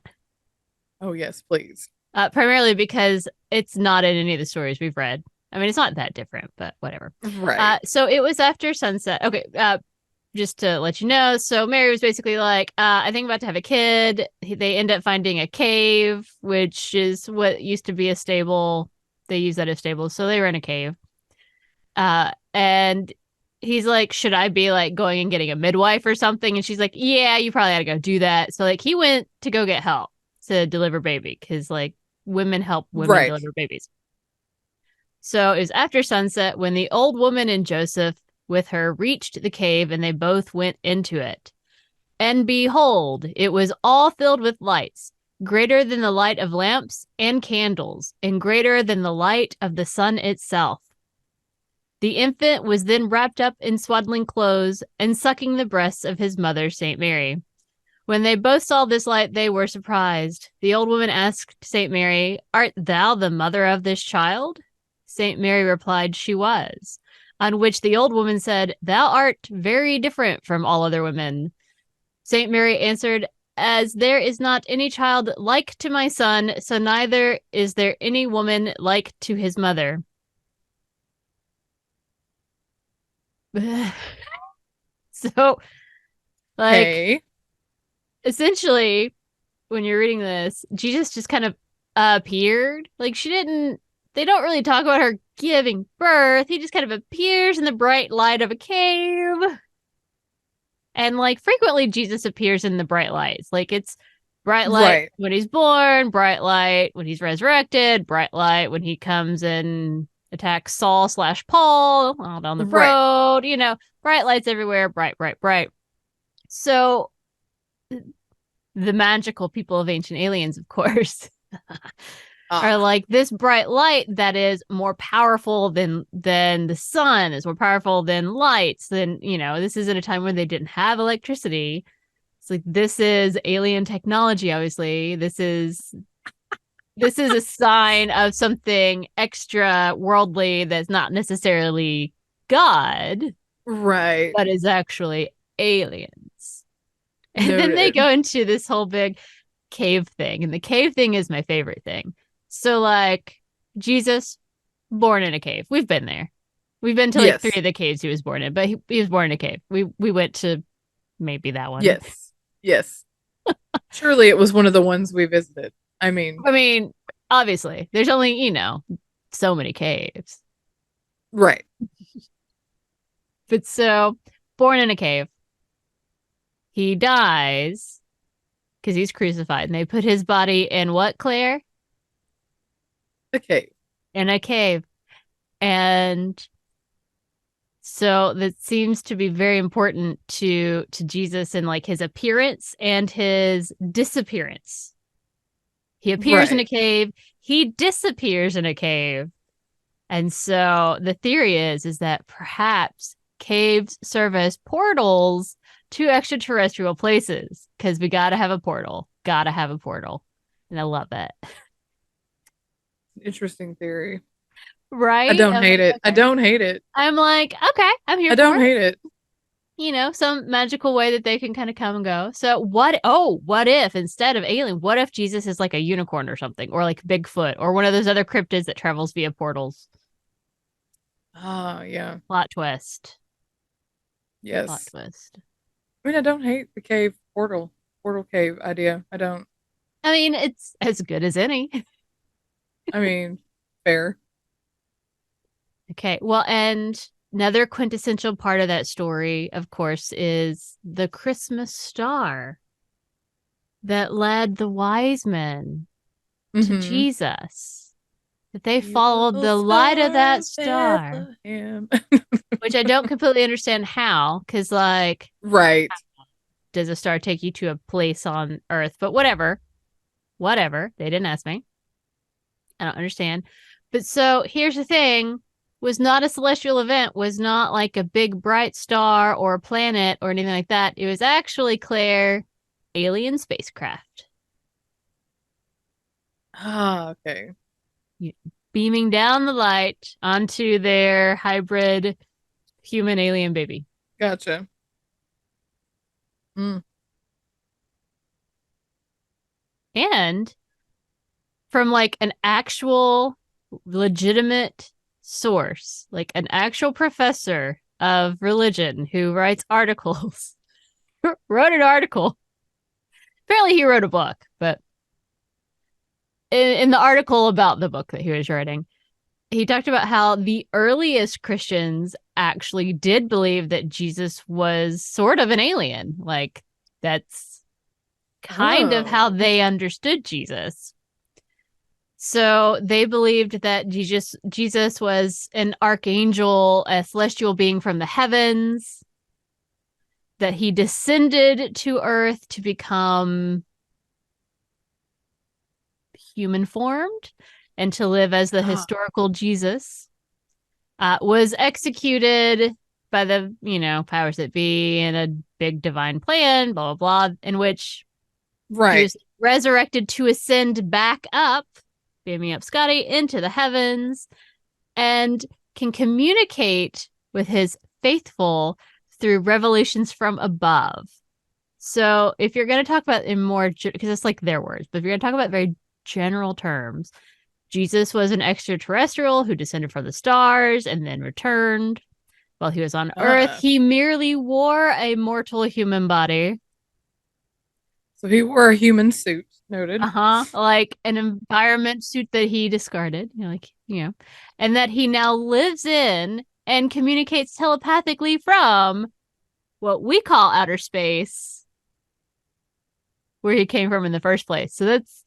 Oh yes, please. Primarily because it's not in any of the stories we've read. I mean, it's not that different, but whatever. Right, So it was after sunset. Okay. Just to let you know, so Mary was basically like, I think I'm about to have a kid. They end up finding a cave, which is what used to be a stable. They use that as stables. So they were in a cave. And he's like, should I be like going and getting a midwife or something? And she's like, yeah, you probably ought to go do that. So like he went to go get help to deliver baby, because like women help women right. deliver babies. So it was after sunset when the old woman and Joseph with her reached the cave, and they both went into it. And behold, it was all filled with lights, greater than the light of lamps and candles, and greater than the light of the sun itself. The infant was then wrapped up in swaddling clothes and sucking the breasts of his mother, St. Mary. When they both saw this light, they were surprised. The old woman asked St. Mary, "Art thou the mother of this child?" St. Mary replied she was, on which the old woman said, "Thou art very different from all other women." St. Mary answered, "As there is not any child like to my son, so neither is there any woman like to his mother." So, like, Okay. essentially, when you're reading this, Jesus just kind of appeared. Like, they don't really talk about her giving birth. He just kind of appears in the bright light of a cave. And, like, frequently Jesus appears in the bright lights. Like, it's bright light Right. when he's born, bright light when he's resurrected, bright light when he comes and attacks Saul slash Paul all down the Right. road. Bright lights everywhere, bright, bright, bright. So the magical people of Ancient Aliens, of course, are Ah. like this bright light that is more powerful than the sun, is more powerful than lights. This is at a time when they didn't have electricity. It's like, this is alien technology. Obviously, this is a sign of something extra worldly that's not necessarily God, Right. but is actually aliens. And then they Noted. go into this whole big cave thing. And the cave thing is my favorite thing. So, like, Jesus, born in a cave. We've been there. We've been to like three Yes. of the caves he was born in, but he was born in a cave. We went to maybe that one. Yes. Yes. Surely it was one of the ones we visited. I mean, I mean, obviously, there's only, so many caves. right. But so, born in a cave. He dies because he's crucified. And they put his body in what, Claire? Okay. In a cave. And so that seems to be very important to Jesus and like his appearance and his disappearance. He appears in a Right. cave, he disappears in a cave. And so the theory is that perhaps caves serve as portals to extraterrestrial places, because we gotta have a portal. Gotta have a portal. And I love it. Interesting theory. I Right? don't I'm hate like, it. I okay. don't hate it. I'm like, okay, I'm here I for don't it. hate it. Some magical way that they can kind of come and go. So what if instead of alien, what if Jesus is like a unicorn or something, or like Bigfoot, or one of those other cryptids that travels via portals? Ah, yeah. Plot twist. Plot Yes. twist. I mean, I don't hate the cave portal cave idea. I don't. I mean, it's as good as any. I mean, fair. Okay. Well, and another quintessential part of that story, of course, is the Christmas star that led the wise men to Mm-hmm. Jesus. That they You followed little the light of star that of star, Bethlehem. which I don't completely understand how, because, like, Right. does a star take you to a place on Earth? But whatever. Whatever. They didn't ask me. I don't understand. But so here's the thing, was not a celestial event, was not like a big bright star or a planet or anything like that. It was actually, Claire, alien spacecraft Ah, okay. beaming down the light onto their hybrid human alien baby. Gotcha. Mm. And from like an actual legitimate source, like an actual professor of religion who writes articles, wrote an article. Apparently, he wrote a book, but in the article about the book that he was writing, he talked about how the earliest Christians actually did believe that Jesus was sort of an alien. Like, that's kind of how Oh. they understood Jesus. So they believed that Jesus was an archangel, a celestial being from the heavens. that he descended to Earth to become human formed and to live as the Ah, historical Jesus, was executed by the, powers that be in a big divine plan, blah, blah, blah, in which he right. was resurrected to ascend back up, beaming up Scotty into the heavens, and can communicate with his faithful through revelations from above. So if you're going to talk about in more, because it's like their words, but if you're going to talk about very general terms, Jesus was an extraterrestrial who descended from the stars and then returned while he was on Earth. Uh, He merely wore a mortal human body. so he wore a human suit. Noted. Like an environment suit that he discarded, and that he now lives in and communicates telepathically from what we call outer space, where he came from in the first place. So that's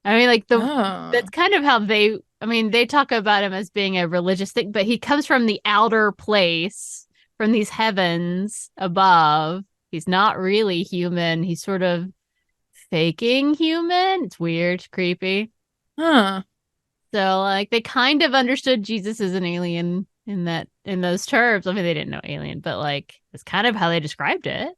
Ah, kind of how they talk about him as being a religious thing, but he comes from the outer place, from these heavens above. He's not really human. He's sort of faking human. It's weird, creepy. huh. So like they kind of understood Jesus as an alien in those terms. I mean, they didn't know alien, but like it's kind of how they described it.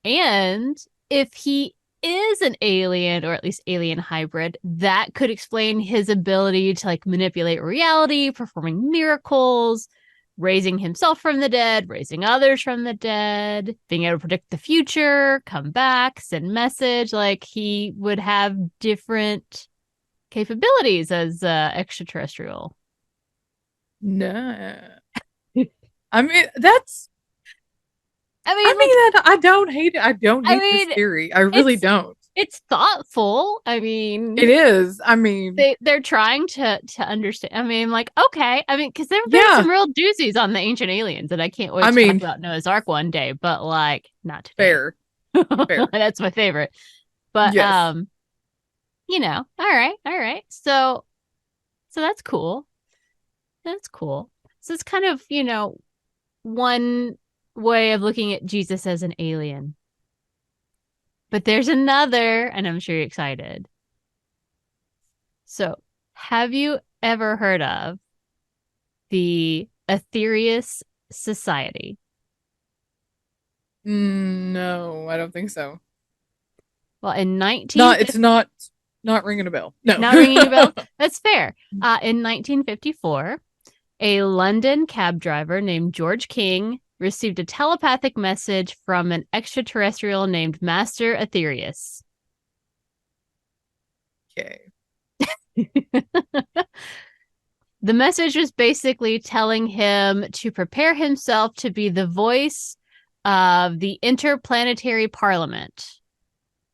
And if he is an alien or at least alien hybrid, that could explain his ability to like manipulate reality, performing miracles, raising himself from the dead, raising others from the dead, being able to predict the future, come back, send message. Like he would have different capabilities as extraterrestrial. No. I mean, that's. I I mean, mean, like, that I don't hate it. I don't I hate this mean, theory. I really it's don't. it's thoughtful. I It mean, is. I mean, they're trying to understand. I mean, like, okay. I mean, because there have been some yeah. real doozies on the ancient aliens, and I can't wait I to talk mean, about Noah's Ark one day. But like, not today. fair, fair. That's my favorite. But Yes. all right. So that's cool. That's cool. So it's kind of one way of looking at Jesus as an alien. But there's another, and I'm sure you're excited. So, have you ever heard of the Aetherius Society? No, I don't think so. Well, in Not. It's 1950, not ringing a bell. No. not ringing a bell. That's fair. In 1954, a London cab driver named George King received a telepathic message from an extraterrestrial named Master Aetherius. Okay. The message was basically telling him to prepare himself to be the voice of the interplanetary parliament.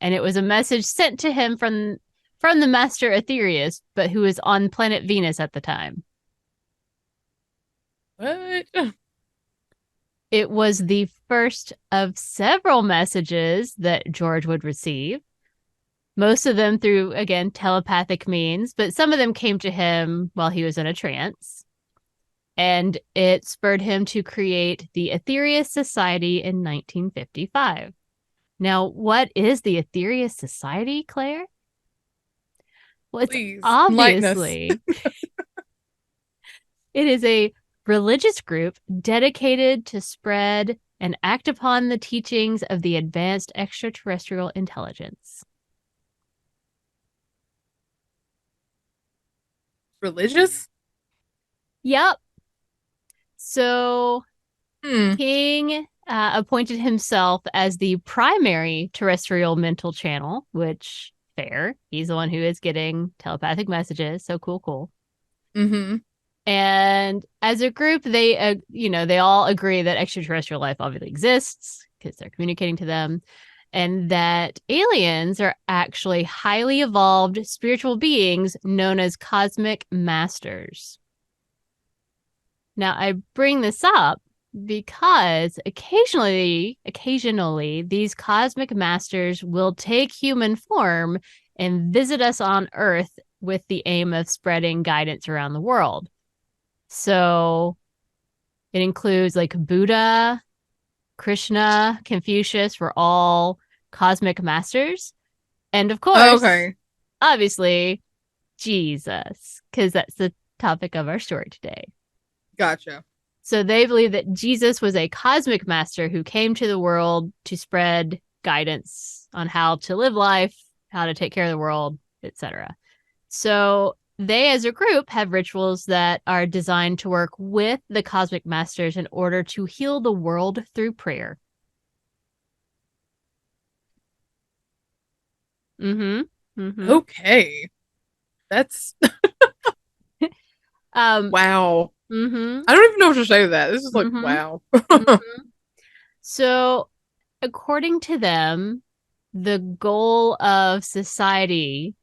And it was a message sent to him from the master Aetherius, but who was on planet Venus at the time. What? It was the first of several messages that George would receive, most of them through, again, telepathic means, but some of them came to him while he was in a trance. And it spurred him to create the Aetherius Society in 1955. Now, what is the Aetherius Society, Claire? Well, it's Please enlighten us. obviously it is a religious group dedicated to spread and act upon the teachings of the advanced extraterrestrial intelligence. Religious? Yep. So Hmm. King appointed himself as the primary terrestrial mental channel, which fair. He's the one who is getting telepathic messages. So cool, cool. Mm-hmm. And as a group, they all agree that extraterrestrial life obviously exists because they're communicating to them, and that aliens are actually highly evolved spiritual beings known as cosmic masters. Now, I bring this up because occasionally, these cosmic masters will take human form and visit us on Earth with the aim of spreading guidance around the world. So it includes like Buddha, Krishna, Confucius were all cosmic masters. And of Oh, course, okay. obviously, Jesus, because that's the topic of our story today. Gotcha. So they believe that Jesus was a cosmic master who came to the world to spread guidance on how to live life, how to take care of the world, etc. So they, as a group, have rituals that are designed to work with the cosmic masters in order to heal the world through prayer. Mm-hmm. Mm-hmm. Okay. That's Um, wow. mm-hmm. I don't even know what to say to that. This is like, Mm-hmm. wow. Mm-hmm. So according to them, the goal of society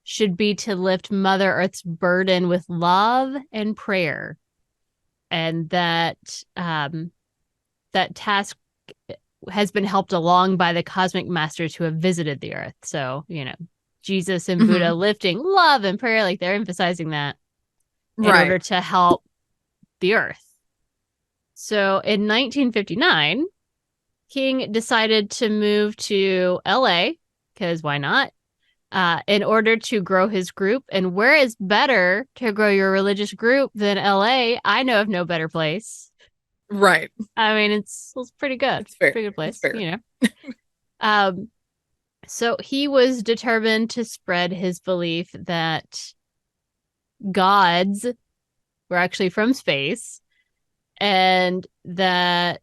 should be to lift Mother Earth's burden with love and prayer, and that task has been helped along by the cosmic masters who have visited the Earth. So Jesus and Hmm. Buddha lifting love and prayer, like they're emphasizing that in Right. order to help the Earth. So in 1959, King decided to move to LA because why not? In order to grow his group. And where is better to grow your religious group than LA? I know of no better place. Right. I mean, it's pretty good. It's fair. Pretty good It's place, fair. Um, so he was determined to spread his belief that gods were actually from space and that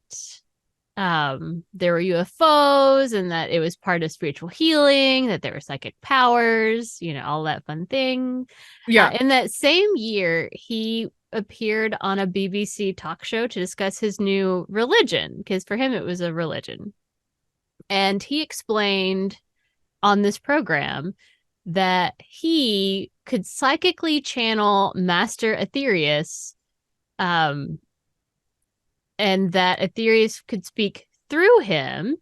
there were UFOs and that it was part of spiritual healing, that there were psychic powers, all that fun thing. Yeah. In that same year, he appeared on a BBC talk show to discuss his new religion, because for him it was a religion. And he explained on this program that he could psychically channel Master Aetherius, um, and that Aetherius could speak through him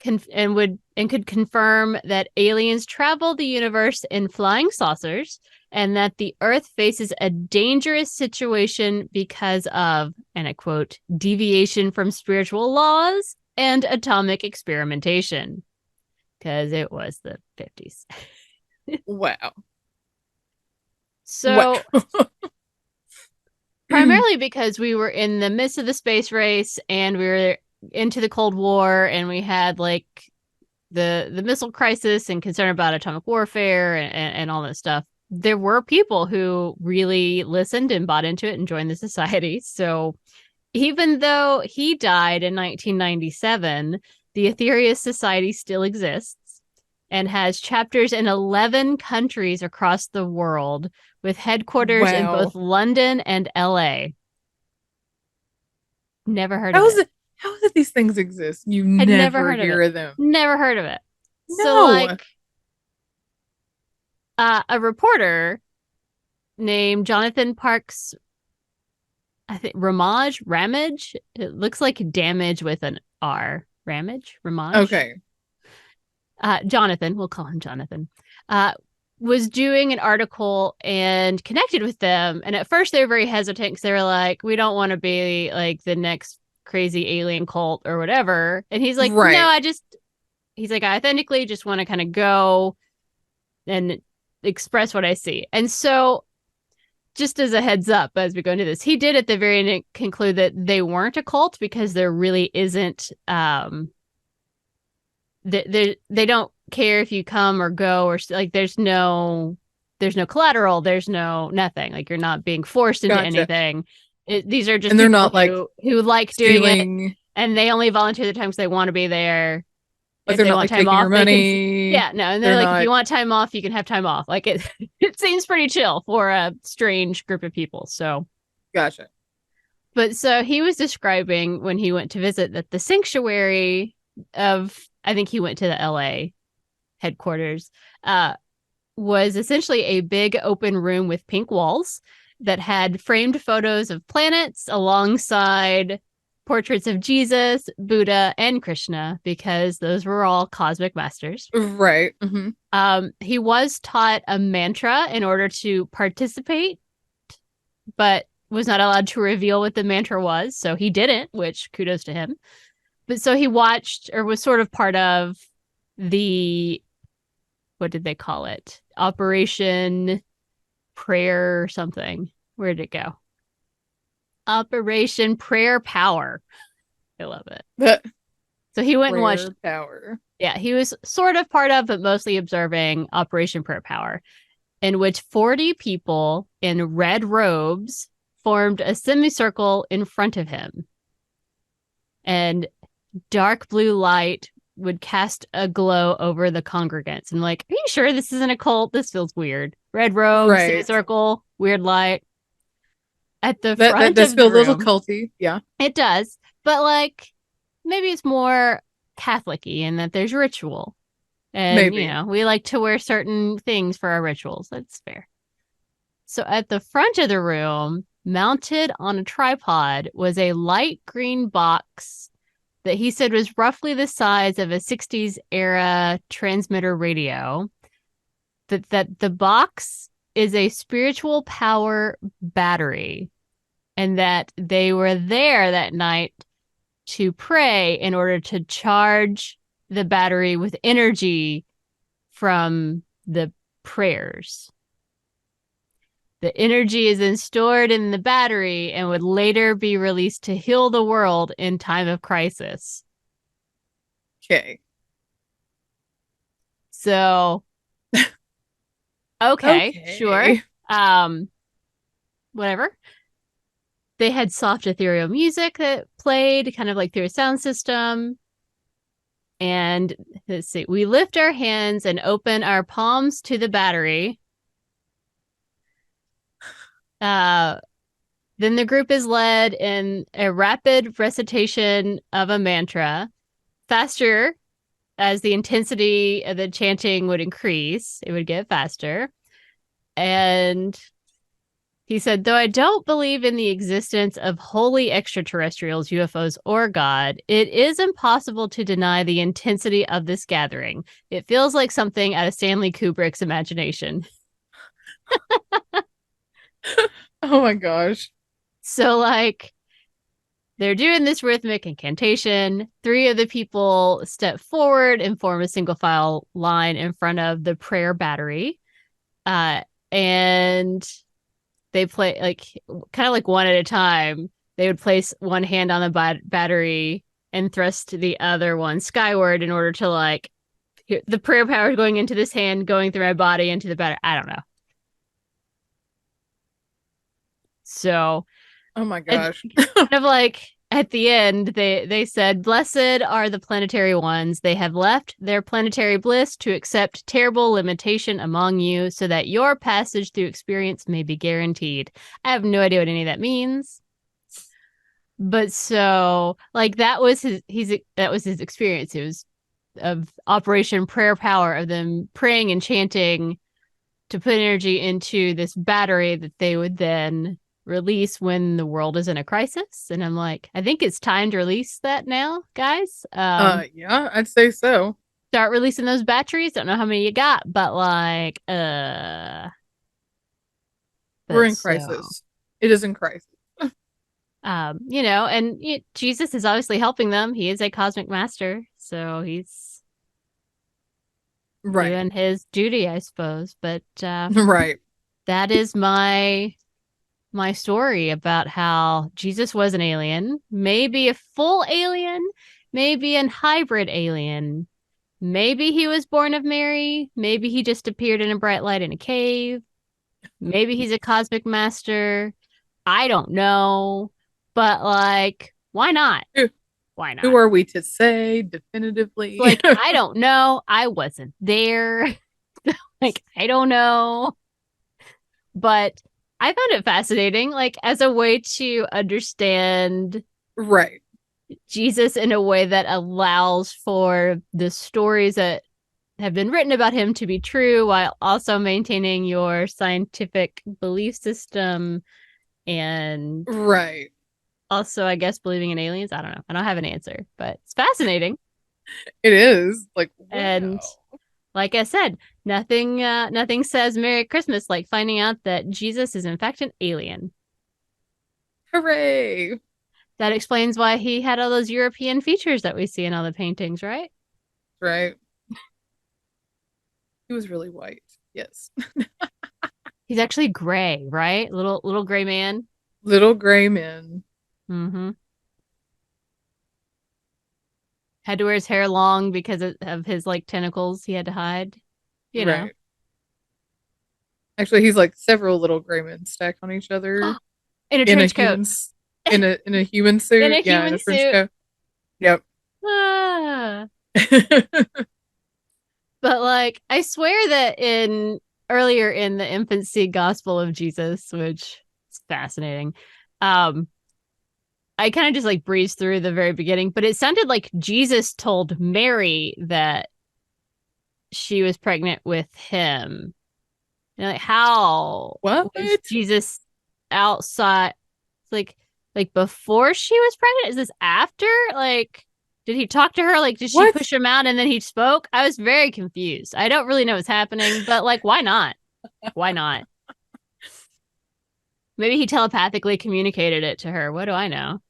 and could confirm that aliens travel the universe in flying saucers and that the Earth faces a dangerous situation because of, and I quote, deviation from spiritual laws and atomic experimentation, because it was the 50s. Wow. Wow. So primarily because we were in the midst of the space race and we were into the Cold War and we had like the missile crisis and concern about atomic warfare and all that stuff. There were people who really listened and bought into it and joined the society. So even though he died in 1997, the Aetherius Society still exists and has chapters in 11 countries across the world with headquarters in both Wow. London and LA. Never heard of How is it. it? How is it these things exist? You Had never never heard of it. hear of them. Never heard of it. So, No. like, a reporter named Jonathan Parks, I think Ramage. It looks like damage with an R. Ramage. Okay. Jonathan, we'll call him Jonathan, uh, was doing an article and connected with them. And at first they were very hesitant because they were like, we don't want to be like the next crazy alien cult or whatever. And he's like, no, Right. he's like, I authentically just want to kind of go and express what I see. And so just as a heads up as we go into this, he did at the very end conclude that they weren't a cult because there really isn't they don't care if you come or go or like there's no collateral, there's no nothing, like you're not being forced into Gotcha. anything. These are just And they're people not like who like doing it stealing, and they only volunteer the times they want to be there. like If they're they not want like time taking your off they can, money. yeah, no, and they're They're like, if you not. want time off you can have time off, like it it seems pretty chill for a strange group of people. So Gotcha. but so he was describing when he went to visit that the sanctuary of, I think he went to the LA headquarters, was essentially a big open room with pink walls that had framed photos of planets alongside portraits of Jesus, Buddha, and Krishna, because those were all cosmic masters. Right. Hmm. He was taught a mantra in order to participate, but was not allowed to reveal what the mantra was. So he didn't, which kudos to him. But so he watched or was sort of part of the, what did they call it? Operation Prayer or something. Where did it go? Operation Prayer Power. I love it. The So he went and watched, prayer power. yeah, he was sort of part of, but mostly observing Operation Prayer Power, in which 40 people in red robes formed a semicircle in front of him. And dark blue light would cast a glow over the congregants. And like, are you sure this isn't a cult? This feels weird. Red robe, Right. semicircle, weird light. At the That front does of the feel a little room, culty. Yeah. it does. But like, maybe it's more Catholic-y in that there's ritual. And, Maybe. we like to wear certain things for our rituals. That's fair. So at the front of the room, mounted on a tripod, was a light green box that he said was roughly the size of a 60s era transmitter radio. That the box is a spiritual power battery, and that they were there that night to pray in order to charge the battery with energy from the prayers. The energy is then stored in the battery and would later be released to heal the world in time of crisis. Okay. So, okay, sure. Okay. Um, Whatever. They had soft ethereal music that played kind of like through a sound system. And let's see, we lift our hands and open our palms to the battery. Uh, then the group is led in a rapid recitation of a mantra, faster as the intensity of the chanting would increase, it would get faster. And he said, though I don't believe in the existence of holy extraterrestrials, UFOs, or God, it is impossible to deny the intensity of this gathering. It feels like something out of Stanley Kubrick's imagination. Oh my gosh. So, like, they're doing this rhythmic incantation. 3 of the people step forward and form a single file line in front of the prayer battery. And they play like kind of like one at a time. They would place one hand on the battery and thrust the other one skyward in order to like the prayer power going into this hand, going through my body into the battery. I don't know. So, Oh my and gosh. kind of like at the end, they said, "Blessed are the planetary ones. They have left their planetary bliss to accept terrible limitation among you, so that your passage through experience may be guaranteed." I have no idea what any of that means, but so like that was his experience. It was of Operation Prayer Power, of them praying and chanting to put energy into this battery that they would then release when the world is in a crisis. And I'm like, I think it's time to release that now, guys. Yeah, I'd say so. Start releasing those batteries. Don't know how many you got, but like, We're but in so, crisis. It is in crisis. and Jesus is obviously helping them. He is a cosmic master, so he's Right. doing his duty, I suppose. But Right. that is my story about how Jesus was an alien, maybe a full alien, maybe an hybrid alien. Maybe he was born of Mary. Maybe he just appeared in a bright light in a cave. Maybe he's a cosmic master. I don't know. But like, why not? Who, Why who not? are we to say definitively? Like, I don't know. I wasn't there. Like, I don't know. But I found it fascinating, like, as a way to understand Right. Jesus in a way that allows for the stories that have been written about him to be true while also maintaining your scientific belief system and Right. also, I guess, believing in aliens. I don't know. I don't have an answer, but it's fascinating. It is. Like, And wow. like I said, nothing says Merry Christmas like finding out that Jesus is in fact an alien. Hooray. That explains why he had all those European features that we see in all the paintings, right? Right. He was really white. Yes. He's actually gray, right? Little gray man. Little gray men. Mm-hmm. Had to wear his hair long because of his like tentacles he had to hide. You know. Right. Actually, he's like several little gray men stacked on each other In a in a trench coat. human in a human In suit. a Yeah, in human a French suit. coat. Yep. Ah. But like I swear that in earlier in the infancy gospel of Jesus, which is fascinating, um, I kind of just like breezed through the very beginning, but it sounded like Jesus told Mary that she was pregnant with him. And like, how What? was Jesus outside? Like before she was pregnant? Is this after? Like, did he talk to her? Like, did she What? push him out and then he spoke? I was very confused. I don't really know what's happening, but like, why not? Why not? Maybe he telepathically communicated it to her. What do I know?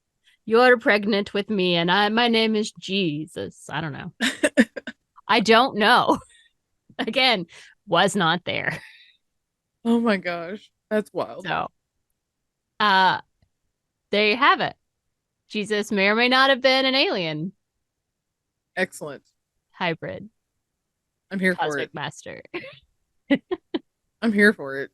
You're pregnant with me, and my name is Jesus. I don't know. I don't know. Again, was not there. Oh my gosh. That's wild. So, uh, there you have it. Jesus may or may not have been an alien Excellent. hybrid I'm here for it. cosmic master. I'm here for it.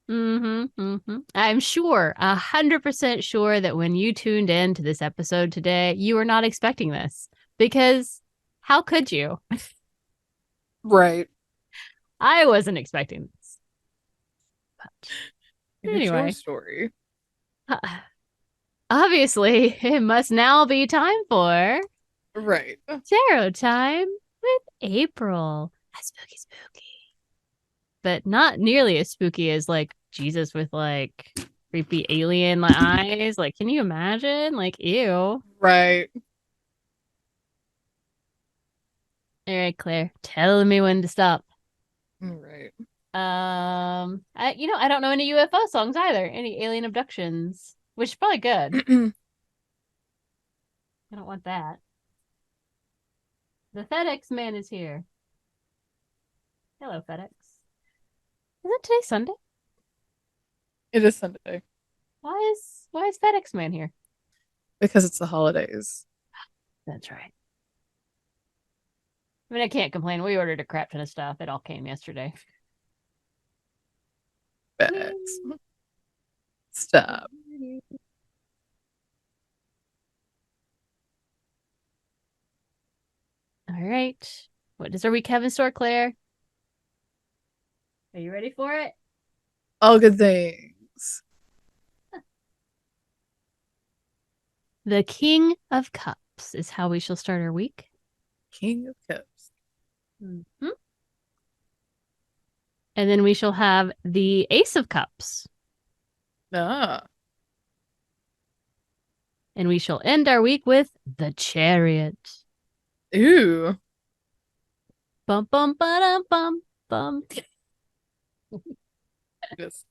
I'm sure, 100% sure that when you tuned in to this episode today, you were not expecting this because how could you? Right. I wasn't expecting this. But And it's your anyway, story. uh, obviously, it must now be time for Right. tarot time with April. A spooky, spooky. But not nearly as spooky as like Jesus with like creepy alien eyes. Like, can you imagine? Like, ew. All Right. right, Claire, tell me when to stop. Right. I don't know any UFO songs either. Any alien abductions, which is probably good. I don't want that. The FedEx man is here. Hello, FedEx. Isn't today Sunday? It is Sunday Why is FedEx man here? because it's the holidays. That's right. I mean, I can't complain. We ordered a crap ton of stuff. It all came yesterday. Facts. Stop. All right. What does our week have in store, Claire? Are you ready for it? All good things. The King of Cups is how we shall start our week. King of Cups. Mm-hmm. And then we shall have the Ace of Cups. Ah. And we shall end our week with the Chariot. Ooh. Bum, bum, ba bum, bum. Yes.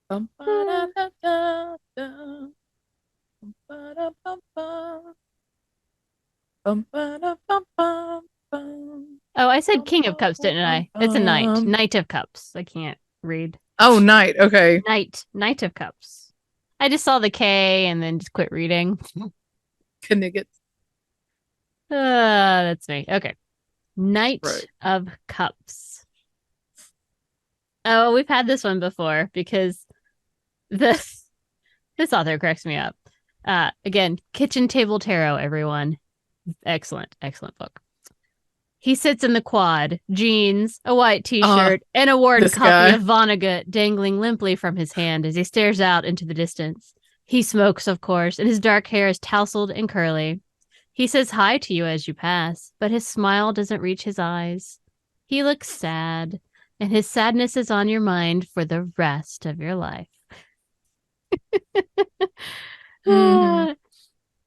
Bum, ba, da, da, da. Bum, ba, da, bum, bum. Bum, ba, da, bum, bum, bum. Oh, I said Bum, King of bum, Cups, didn't bum, I? It's a knight. bum. Knight of Cups. I can't read. Oh, night. Okay. Knight of Cups. I just saw the K and then just quit reading. Knigget. That's me. Okay. Knight Right. of Cups. Oh, we've had this one before because this this author cracks me up. Again, Kitchen Table Tarot, everyone. Excellent, excellent book. He sits in the quad, jeans, a white t-shirt, and a worn This copy guy. of Vonnegut dangling limply from his hand as he stares out into the distance. He smokes, of course, and his dark hair is tousled and curly. He says hi to you as you pass, but his smile doesn't reach his eyes. He looks sad, and his sadness is on your mind for the rest of your life. Mm-hmm.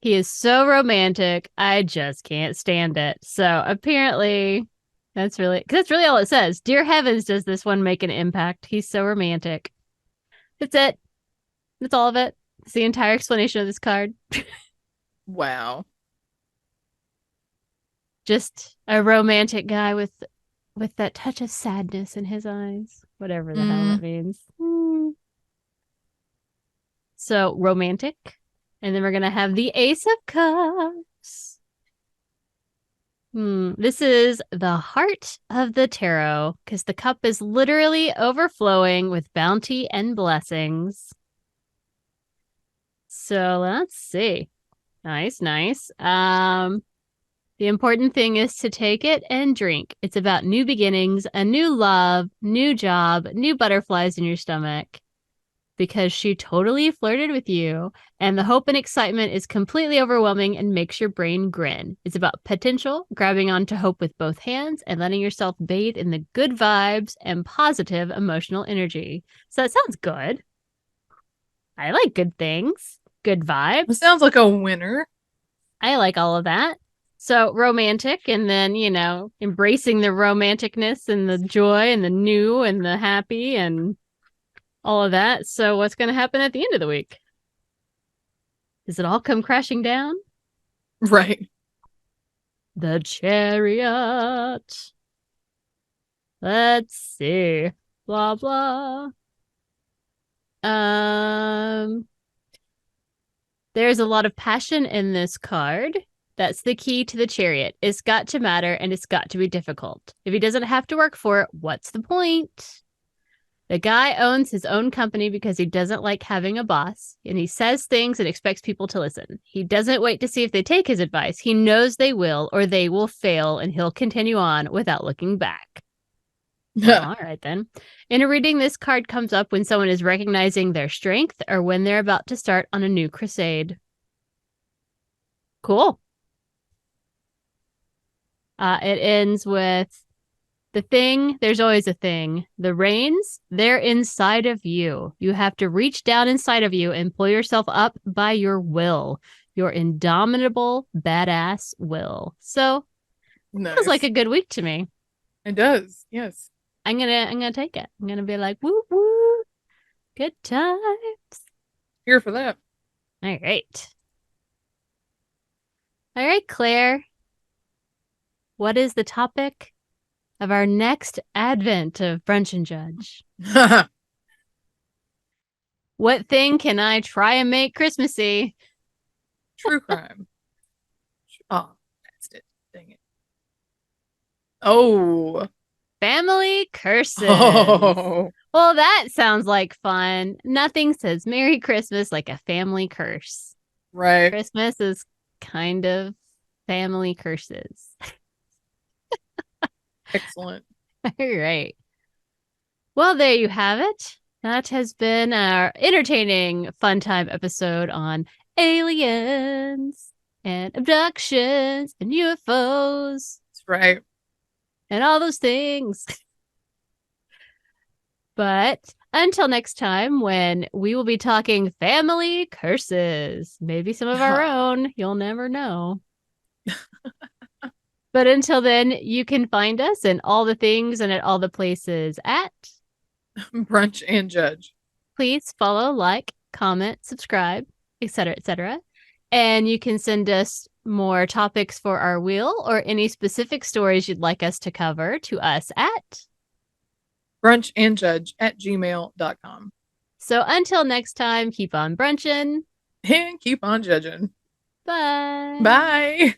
He is so romantic. I just can't stand it. So apparently, that's really all it says. Dear heavens, does this one make an impact? He's so romantic. That's it. That's all of it. It's the entire explanation of this card. Wow. Just a romantic guy with that touch of sadness in his eyes. Whatever the hell Mm, that means. So romantic. And then we're gonna have the Ace of Cups. This is the heart of the tarot because the cup is literally overflowing with bounty and blessings. So let's see. Nice, nice. The important thing is to take it and drink. It's about new beginnings, a new love, new job, new butterflies in your stomach. Because she totally flirted with you, and the hope and excitement is completely overwhelming and makes your brain grin. It's about potential, grabbing onto hope with both hands, and letting yourself bathe in the good vibes and positive emotional energy. So that sounds good. I like good things, good it vibes. sounds like a winner. I like all of that. So romantic, and then, embracing the romanticness and the joy and the new and the happy and all of that. So what's going to happen at the end of the week? Does it all come crashing down? Right. The Chariot. Let's see. Blah blah. Um there's a lot of passion in this card. That's the key to the Chariot. It's got to matter and it's got to be difficult. If he doesn't have to work for it, what's the point? The guy owns his own company because he doesn't like having a boss, and he says things and expects people to listen. He doesn't wait to see if they take his advice. He knows they will, or they will fail, and he'll continue on without looking back. Well, all right then. In a reading, this card comes up when someone is recognizing their strength or when they're about to start on a new crusade. Cool. It ends with the thing, there's always a thing. The reins, they're inside of you. You have to reach down inside of you and pull yourself up by your will, your indomitable, badass will. So, feels like Nice. a good week to me. It does. Yes. I'm gonna take it. I'm gonna be like, woo woo, good times. Here for that. All right. All right, Claire. What is the topic of our next advent of Brunch and Judge? What thing can I try and make Christmassy? True crime. Oh, that's it. Dang it. Oh. Family curses. Oh. Well, that sounds like fun. Nothing says Merry Christmas like a family curse. Right. Christmas is kind of family curses. Excellent. All right. Well, there you have it. That has been our entertaining, fun time episode on aliens and abductions and UFOs That's right. and all those things. But until next time, when we will be talking family curses, maybe some of our own, you'll never know. But until then, you can find us in all the things and at all the places at Brunch and Judge. please follow, like, comment, subscribe, etc., etc. And you can send us more topics for our wheel or any specific stories you'd like us to cover to us at brunchandjudge@gmail.com. So until next time, keep on brunching. And keep on judging. Bye. Bye.